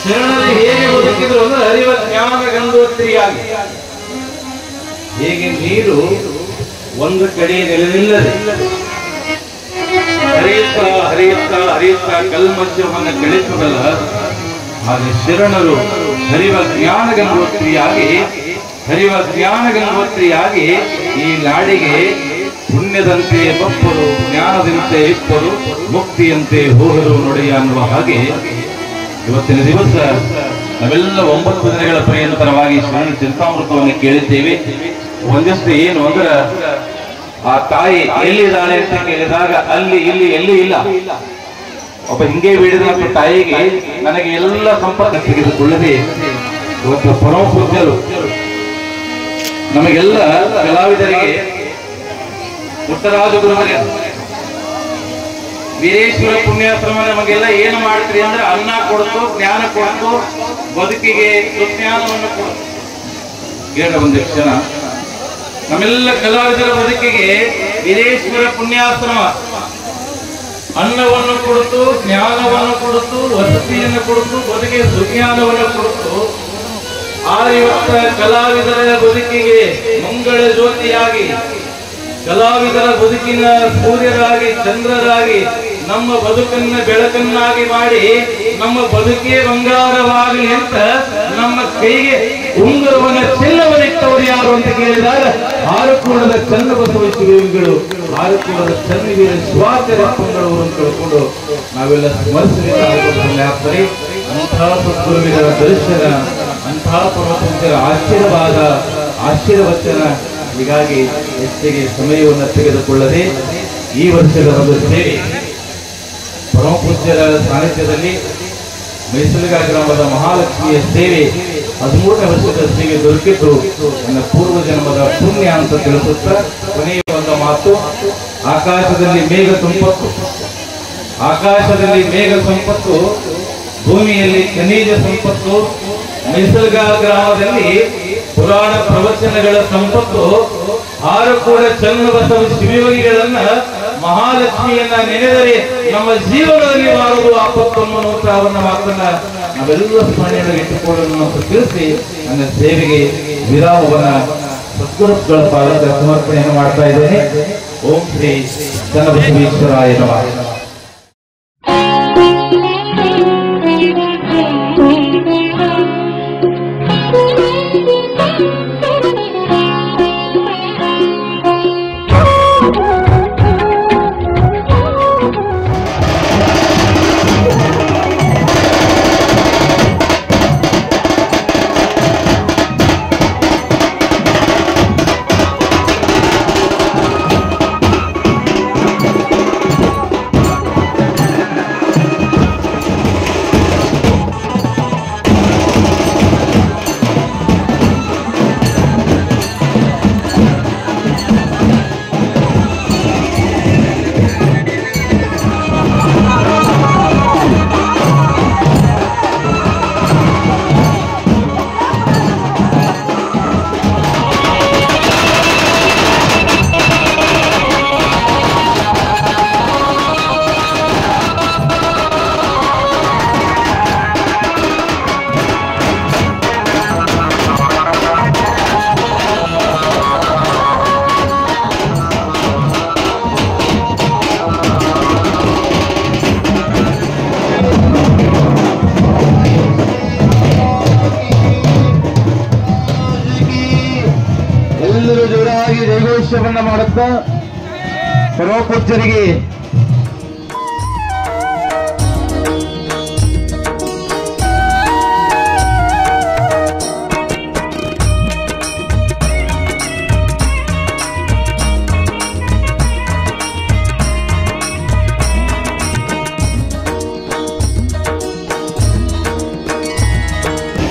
ಶರಣರು ಹೇಗೆ ಬದುಕಿದ್ರು ಅಂದ್ರೆ ಹರಿವ ಜ್ಞಾನ ಗಂಗೋತ್ರಿಯಾಗಿ. ಹೇಗೆ ನೀರು ಒಂದು ಕಡೆ ನೆಲೆನಿಲ್ಲದೆ ಹರಿಯುತ್ತಾ ಹರಿಯುತ್ತಾ ಹರಿಯುತ್ತಾ ಕಲ್ಮಶವನ್ನು ಕಳಿಸುವುದಲ್ಲ, ಹಾಗೆ ಶರಣರು ಹರಿವ ಜ್ಞಾನ ಗಂಗೋತ್ರಿಯಾಗಿ ಈ ನಾಡಿಗೆ ಪುಣ್ಯದಂತೆ ಬಪ್ಪರು, ಜ್ಞಾನದಂತೆ ಇಪ್ಪರು, ಮುಕ್ತಿಯಂತೆ ಹೋಗರು ನೋಡೆಯ ಅನ್ನುವ ಹಾಗೆ ಇವತ್ತಿನ ದಿವಸ ನಾವೆಲ್ಲ 9 ದಿನಗಳ ಪರ್ಯಂತರವಾಗಿ ಶರಣ ಚಿಂತಾಮೃತವನ್ನು ಕೇಳಿದ್ದೇವೆ. ಒಂದಿಷ್ಟು ಏನು ಅಂದ್ರೆ ಆ ತಾಯಿ ಎಲ್ಲಿದ್ದಾಳೆ ಅಂತ ಕೇಳಿದಾಗ ಅಲ್ಲಿ ಇಲ್ಲಿ ಎಲ್ಲಿ ಇಲ್ಲ. ಒಬ್ಬ ಹಿಂಗೆ ಬೇಡಿದ ತಾಯಿಗೆ ನನಗೆ ಎಲ್ಲ ಸಂಪರ್ಕ ತೆಗೆದುಕೊಳ್ಳದೆ ಇವತ್ತು ಪರಮ ಪೂಜ್ಯರು ನಮಗೆಲ್ಲ ಕಲಾವಿದರಿಗೆ ಪುಟ್ಟರಾಜ ಗುರುವರೇ ವೀರೇಶ್ವರ ಪುಣ್ಯಾಶ್ರಮ ನಮಗೆಲ್ಲ ಏನು ಮಾಡ್ತೀರಿ ಅಂದ್ರೆ ಅನ್ನ ಕೊಡ್ತು, ಜ್ಞಾನ ಕೊಡ್ತು, ಬದುಕಿಗೆ ಸುಜ್ಞಾನವನ್ನು ಕೊಡ್ತು. ಕೇಳ ಒಂದು ಕ್ಷಣ, ನಮ್ಮೆಲ್ಲ ಕಲಾವಿದರ ಬದುಕಿಗೆ ವೀರೇಶ್ವರ ಪುಣ್ಯಾಶ್ರಮ ಅನ್ನವನ್ನು ಕೊಡ್ತು, ಜ್ಞಾನವನ್ನು ಕೊಡ್ತು, ವಸತಿಯನ್ನು ಕೊಡ್ತು, ಬದುಕಿಗೆ ಸುಜ್ಞಾನವನ್ನು ಕೊಡ್ತು. ಇವತ್ತ ಕಲಾವಿದರ ಬದುಕಿಗೆ ಮಂಗಳ ಜ್ಯೋತಿಯಾಗಿ, ಕಲಾವಿದರ ಬದುಕಿನ ಸೂರ್ಯರಾಗಿ, ಚಂದ್ರರಾಗಿ, ನಮ್ಮ ಬದುಕನ್ನ ಬೆಳಕನ್ನಾಗಿ ಮಾಡಿ ನಮ್ಮ ಬದುಕೇ ಬಂಗಾರವಾಗಲಿ ಅಂತ ನಮ್ಮ ಕೈಗೆ ಉಂಗುರವನ್ನ ಚೆಲ್ಲವನಿಟ್ಟವರು ಯಾರು ಅಂತ ಕೇಳಿದಾಗ ಹಾರಕೂಡದ ಚನ್ನಬಸವ ಶಿವಲಿಂಗಗಳು, ಹಾರಕೂಡದ ಚನ್ನವೀರ ಶಿವಾಚಾರ್ಯಪ್ಪಂಗಳು ಅಂತ ತಿಳ್ಕೊಂಡು ನಾವೆಲ್ಲ ಸ್ಮರಿಸಬೇಕಾಗುತ್ತದೆ. ಅಂತಹ ಸದ್ಗುರುವಿನ ದರ್ಶನ, ಅಂತಹ ಪರಮಪೂಜ್ಯರ ಆಶೀರ್ವಚನ. ಹೀಗಾಗಿ ಹೆಚ್ಚಿಗೆ ಸಮಯವನ್ನು ತೆಗೆದುಕೊಳ್ಳದೆ ಈ ವರ್ಷದ ಒಂದು ಸೇವೆ ಪರಮಪೂಜ್ಯರ ಸಾನ್ನಿಧ್ಯದಲ್ಲಿ ಮೈಸೂರಿಗ ಗ್ರಾಮದ ಮಹಾಲಕ್ಷ್ಮಿಯ ಸೇವೆ 13ನೇ ವರ್ಷದ ಸೇವೆ ದೊರಕಿದ್ದು ನನ್ನ ಪೂರ್ವ ಜನ್ಮದ ಪುಣ್ಯ ಅಂತ ತಿಳಿಸುತ್ತಾ ಕೊನೆಯ ಒಂದು ಮಾತು, ಆಕಾಶದಲ್ಲಿ ಮೇಘ ಸಂಪತ್ತು, ಭೂಮಿಯಲ್ಲಿ ಖನಿಜ ಸಂಪತ್ತು, ಮೈಸೂರಿಗ ಗ್ರಾಮದಲ್ಲಿ ಪುರಾಣ ಪ್ರವಚನಗಳ ಸಂಪತ್ತು. ಹಾರಕೂಡ ಚನ್ನಬಸವ ಶಿವಯೋಗಿಗಳನ್ನ ಮಹಾಲಕ್ಷ್ಮಿಯನ್ನ ನೆನೆದರೆ ನಮ್ಮ ಜೀವನದಲ್ಲಿ ಬಾರದು ಆಪತ್ತು ಅನ್ನುವಂತಹ ಮಾತನ್ನ ನಾವೆಲ್ಲ ಸ್ಮರಣೆಯನ್ನು ಇಟ್ಟುಕೊಳ್ಳಲು ಅಂತ ತಿಳಿಸಿ ನನ್ನ ಸೇವೆಗೆ ವಿರಾಮವನ್ನ ಸದ್ಗುರುಗಳ ಪಾದದ ಸಮರ್ಪಣೆಯನ್ನು ಮಾಡ್ತಾ ಇದ್ದೇನೆ. ಓಂ ಶ್ರೀ ಚನ್ನಬಸವೇಶ್ವರಾಯ ನಮಃ. Thank you. ಪ್ರವೇಶವನ್ನ ಮಾಡುತ್ತಾ ಪರಮಪೂಜ್ಯರಿಗೆ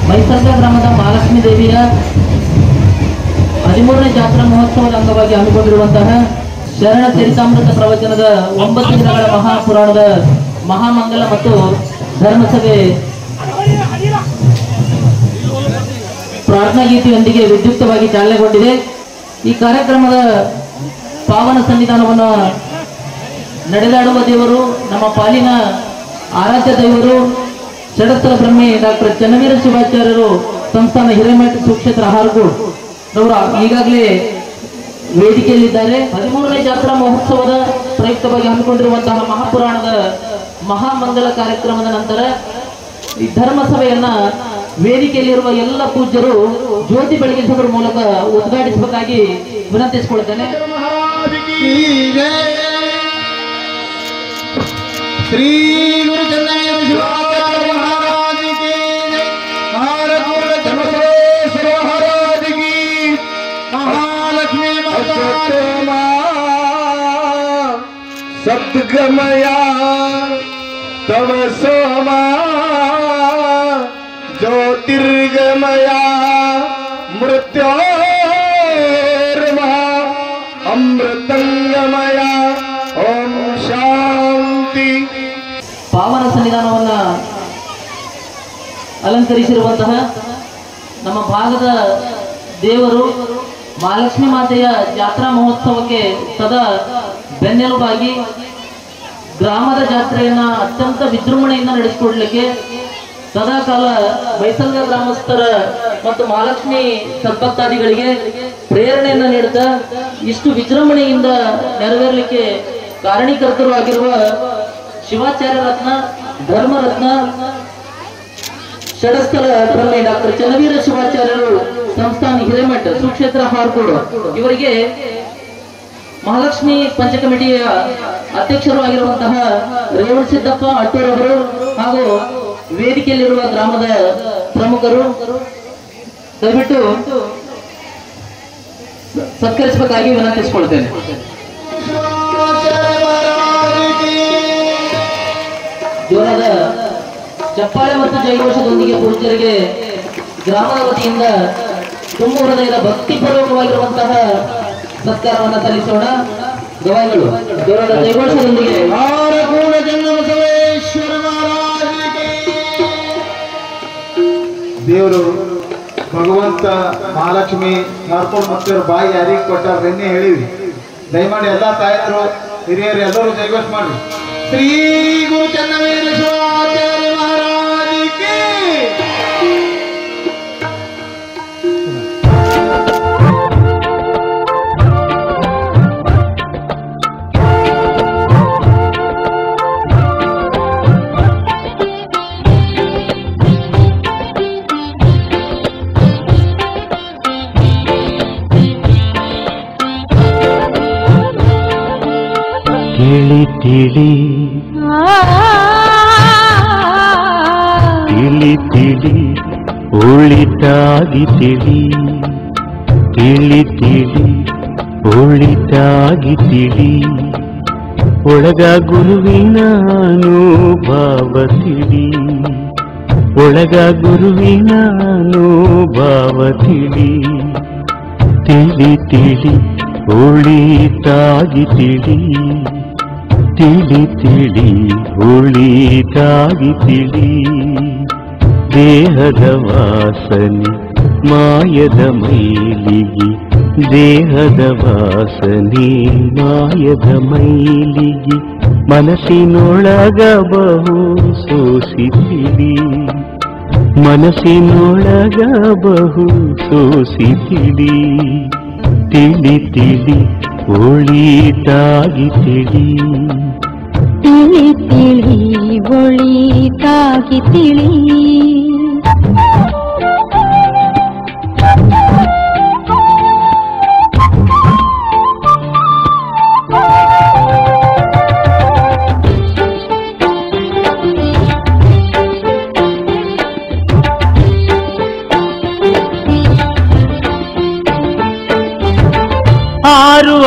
ಮೈಸರ್ಗ ಗ್ರಾಮದ ಮಹಾಲಕ್ಷ್ಮೀ ದೇವಿಯ 13ನೇ ಜಾತ್ರಾ ಮಹೋತ್ಸವದ ಅಂಗವಾಗಿ ಹಮ್ಮಿಕೊಂಡಿರುವಂತಹ ಶರಣ ಚರಿತಾಮೃತ ಪ್ರವಚನದ 9 ದಿನಗಳ ಮಹಾಪುರಾಣದ ಮಹಾಮಂಗಲ ಮತ್ತು ಧರ್ಮಸಭೆ ಪ್ರಾರ್ಥನಾ ಗೀತೆಯೊಂದಿಗೆ ವಿದ್ಯುಕ್ತವಾಗಿ ಚಾಲನೆಗೊಂಡಿದೆ. ಈ ಕಾರ್ಯಕ್ರಮದ ಪಾವನ ಸನ್ನಿಧಾನವನ್ನು ನಡೆದಾಡುವ ದೇವರು, ನಮ್ಮ ಪಾಲಿನ ಆರಾಧ್ಯ ದೇವರು ಷಡಸ್ಥಲ ಬ್ರಹ್ಮಿ ಡಾಕ್ಟರ್ ಚನ್ನವೀರ ಶಿವಾಚಾರ್ಯರು ಸಂಸ್ಥಾನ ಹಿರೇಮಠ ಸುಕ್ಷೇತ್ರ ಹಾರಗೋಡ್ ಅವರು ಈಗಾಗಲೇ ವೇದಿಕೆಯಲ್ಲಿದ್ದಾರೆ. 13ನೇ ಜಾತ್ರಾ ಮಹೋತ್ಸವದ ಪ್ರಯುಕ್ತವಾಗಿ ಹಮ್ಮಿಕೊಂಡಿರುವಂತಹ ಮಹಾಪುರಾಣದ ಮಹಾಮಂಗಲ ಕಾರ್ಯಕ್ರಮದ ನಂತರ ಈ ಧರ್ಮಸಭೆಯನ್ನ ವೇದಿಕೆಯಲ್ಲಿರುವ ಎಲ್ಲ ಪೂಜ್ಯರು ಜ್ಯೋತಿ ಬೆಳಗಿಸುವುದರ ಮೂಲಕ ಉದ್ಘಾಟಿಸಬೇಕಾಗಿ ವಿನಂತಿಸಿಕೊಳ್ಳುತ್ತೇನೆ. ಶ್ರೀ ಗುರು ಚನ್ನವೀರ ಶಿವಾಚಾರ್ಯ ಮಹಾರಾಜ ಕಿ ಹಾರಗೋಡ ಚನ್ನಬಸವೇಶ್ವರ ಮಹಾರಾಜ ಕಿ ಮಹಾಲಕ್ಷ್ಮೀ ಮಾತಾ ಸದ್ಗಮಯ ತವ ಸೋಮ ಜ್ಯೋತಿರ್ಗಮಯ ಮೃತ್ಯೋರ್ಮ ಅಮೃತಂಗಮಯ ಓಂ ಶಾಂತಿ. ಪಾವನ ಸನ್ನಿಧಾನವನ್ನ ಅಲಂಕರಿಸಿರುವಂತಹ ನಮ್ಮ ಭಾಗದ ದೇವರು ಮಹಾಲಕ್ಷ್ಮೀ ಮಾತೆಯ ಜಾತ್ರಾ ಮಹೋತ್ಸವಕ್ಕೆ ಸದಾ ಬೆನ್ನೆಲುಬಾಗಿ ಗ್ರಾಮದ ಜಾತ್ರೆಯನ್ನ ಅತ್ಯಂತ ವಿಜೃಂಭಣೆಯಿಂದ ನಡೆಸಿಕೊಡ್ಲಿಕ್ಕೆ ಸದಾಕಾಲ ಮೈಸರ್ಗ ಗ್ರಾಮಸ್ಥರ ಮತ್ತು ಮಹಾಲಕ್ಷ್ಮಿ ಸದ್ಭಕ್ತಾದಿಗಳಿಗೆ ಪ್ರೇರಣೆಯನ್ನ ನೀಡುತ್ತಾ ಇಷ್ಟು ವಿಜೃಂಭಣೆಯಿಂದ ನೆರವೇರಲಿಕ್ಕೆ ಕಾರಣೀಕರ್ತರು ಆಗಿರುವ ಶಿವಾಚಾರ್ಯ ರತ್ನ, ಧರ್ಮರತ್ನ, ಷಡಸ್ಥಲ ಬ್ರಹ್ಮಿ ಡಾಕ್ಟರ್ ಚನ್ನವೀರ ಶಿವಾಚಾರ್ಯರು ಸಂಸ್ಥಾನ ಹಿರೇಮಠ ಸುಕ್ಷೇತ್ರ ಹಾರಗೋಡ್ ಇವರಿಗೆ ಮಹಾಲಕ್ಷ್ಮಿ ಪಂಚ ಕಮಿಟಿಯ ಅಧ್ಯಕ್ಷರು ಆಗಿರುವಂತಹ ರೇವಣಸಿದ್ದಪ್ಪ ಅಟ್ಟೂರವರು ಹಾಗೂ ವೇದಿಕೆಯಲ್ಲಿರುವ ಗ್ರಾಮದ ಪ್ರಮುಖರು ದಯವಿಟ್ಟು ಸತ್ಕರಿಸಬೇಕಾಗಿ ವಿನಂತಿಸಿಕೊಳ್ತೇನೆ. ಜೋರಾದ ಚಪ್ಪಾಳೆ ಮತ್ತು ಜಯಘೋಷದೊಂದಿಗೆ ಪೂಜ್ಯರಿಗೆ ಗ್ರಾಮದ ವತಿಯಿಂದ ತುಂಬ ಹೃದಯದ ಭಕ್ತಿಪೂರ್ವಕವಾಗಿರುವಂತಹ ಸತ್ಕಾರವನ್ನು ಸಲ್ಲಿಸೋಣ. ಗವಾಯಿಗಳು ಜೋರಾದ ಜಯಘೋಷದೊಂದಿಗೆ ಹಾರಗೋಡ ಚನ್ನಬಸವೇಶ್ವರ ಮಹಾರಾಜ ಕಿ. ದೇವರು ಭಗವಂತ ಮಹಾಲಕ್ಷ್ಮಿ ನರ್ಕೊಂಡು ಮತ್ತೆ ಬಾಯಿ ಯಾರಿಗೆ ಕೊಟ್ಟಾರ ಬೆನ್ನೆ ಹೇಳಿವಿ. ದಯಮಾಡಿ ಎಲ್ಲ ತಾಯಂದ್ರು ಹಿರಿಯರು ಎಲ್ಲರೂ ಜಯಘೋಷ ಮಾಡಿ. ಶ್ರೀ ಗುರು ಚನ್ನವೀರ ಶಿವಾಚಾರ್ಯ ಮಹಾರಾಜ ಕಿ. ತಿಳಿ ತಿಳಿ ತಿಳಿ ತಿಳಿ ಒಳಿತಾಗಿ ತಿಳಿ ತಿಳಿ ತಿಳಿ ಒಳಿತಾಗಿ ತಿಳಿ ಒಳಗ ಗುರುವಿನ ಅನುಭವ ತಿಳಿ ಒಳಗ ಗುರುವಿನ ಅನುಭವ ತಿಳಿ ತಿಳಿ ತಿಳಿ ಒಳಿತಾಗಿ ತಿಳಿ ತಿಳಿ ತಿಳಿ ಒಳಿತಾಗಿ ತಿಳಿ ದೇಹದ ವಾಸನೆ ಮಾಯದ ಮೈಲಿಗೆ ದೇಹದ ವಾಸನೆ ಮಾಯದ ಮೈಲಿಗೆ ಮನಸ್ಸಿನೊಳಗ ಬಹು ಸೋಸಿತಿಳಿ ಮನಸ್ಸಿನೊಳಗ ಬಹು ಸೋಸಿತಿಳಿ ತಿಳಿ ತಿಳಿ ಒಳಿತಾಗಿ ತಿಳಿ ತಿಳಿ ತಿಳಿ ಒಳಿತಾಗಿ ತಿಳಿ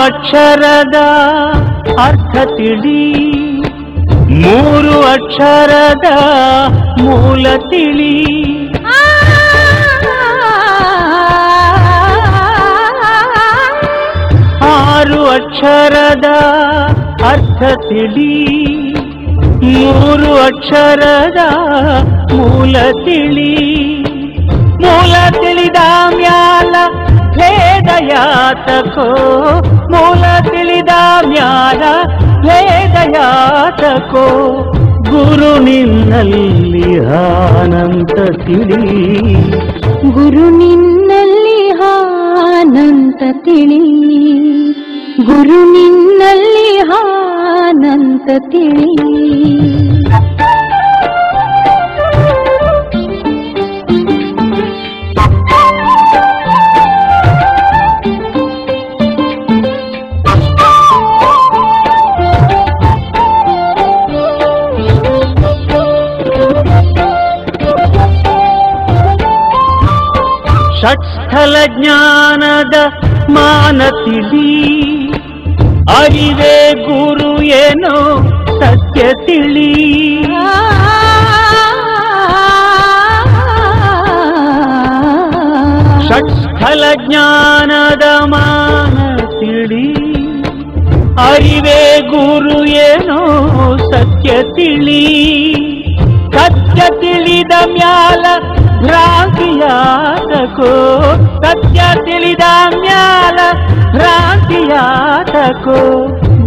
ಅಕ್ಷರದ ಅರ್ಥ ತಿಳಿ, 3 ಅಕ್ಷರದ ಮೂಲ ತಿಳಿ. 6 ಅಕ್ಷರದ ಅರ್ಥ ತಿಳಿ, 3 ಅಕ್ಷರದ ಮೂಲ ತಿಳಿ. ಮೂಲ ತಿಳಿದ ಮ್ಯಾಲ ಭೇದ ಯಾತಕೋ, ಮೂಲ ತಿಳಿದ ಮ್ಯಾಲ ಭೇದ ಯಾತಕೋ. ಗುರು ನಿನ್ನಲ್ಲಿ ಅನಂತ ತಿಳಿ, ಗುರು ನಿನ್ನಲ್ಲಿ ಅನಂತ ತಿಳಿ, ಗುರು ನಿನ್ನಲ್ಲಿ ಅನಂತ ತಿಳಿ. ಷಟ್ಸ್ಥಲ ಜ್ಞಾನದ ಮಾನ ತಿಳಿ, ಅರಿವೇ ಗುರು ಏನೋ ಸತ್ಯ ತಿಳಿ. ಷಟ್ಸ್ಥಲ ಜ್ಞಾನದ ಮಾನ ತಿಳಿ, ಅರಿವೇ ಗುರು ಏನೋ ಸತ್ಯ ತಿಳಿ. ಸತ್ಯ ತಿಳಿದ ಮ್ಯಾಲ ಭ್ರಾಂತಿಯಾತಕೋ, ಸತ್ಯ ತಿಳಿದ ಮ್ಯಾಲ ಭ್ರಾಂತಿಯಾತಕೋ.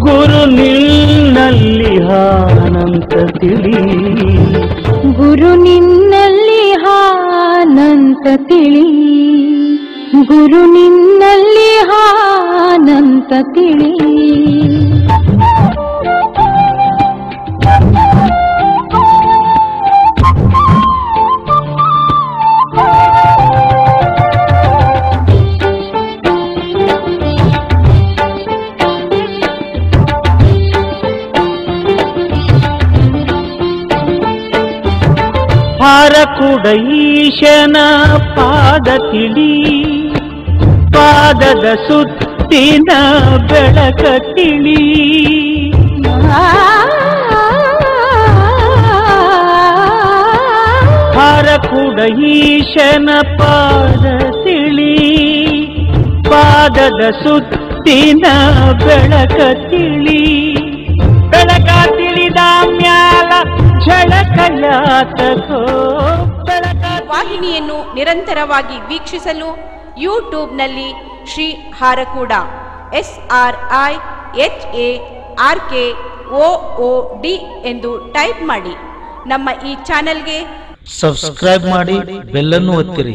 ಗುರು ನಿನ್ನಲ್ಲಿ ಅನಂತ ತಿಳಿ, ಗುರು ನಿನ್ನಲ್ಲಿ ಅನಂತ ತಿಳಿ, ಗುರು ನಿನ್ನಲ್ಲಿ ಅನಂತ ತಿಳಿ. ಹಾರಕುಡ ಈಶನ ಪಾದ ತಿಳಿ, ಪಾದದ ಸುತ್ತಿನ ಬೆಳಕ ತಿಳಿ. ಹಾರಕುಡ ಈಶನ ಪಾದ ತಿಳಿ, ಪಾದದ ಸುತ್ತಿನ ಬೆಳಕ ತಿಳಿ. ಬೆಳಕ ತಿಳಿದ ಮ್ಯಾಲ ಝಳಕಯಾತಕೋ. ವಾಹಿನಿಯನ್ನು ನಿರಂತರವಾಗಿ ವೀಕ್ಷಿಸಲು ಯೂಟ್ಯೂಬ್ನಲ್ಲಿ ಶ್ರೀ ಹಾರಕೂಡ SRIHARKOOD ಎಂದು ಟೈಪ್ ಮಾಡಿ. ನಮ್ಮ ಈ ಚಾನೆಲ್ಗೆ ಸಬ್ಸ್ಕ್ರೈಬ್ ಮಾಡಿ, ಬೆಲ್ ಅನ್ನು ಒತ್ತಿರಿ.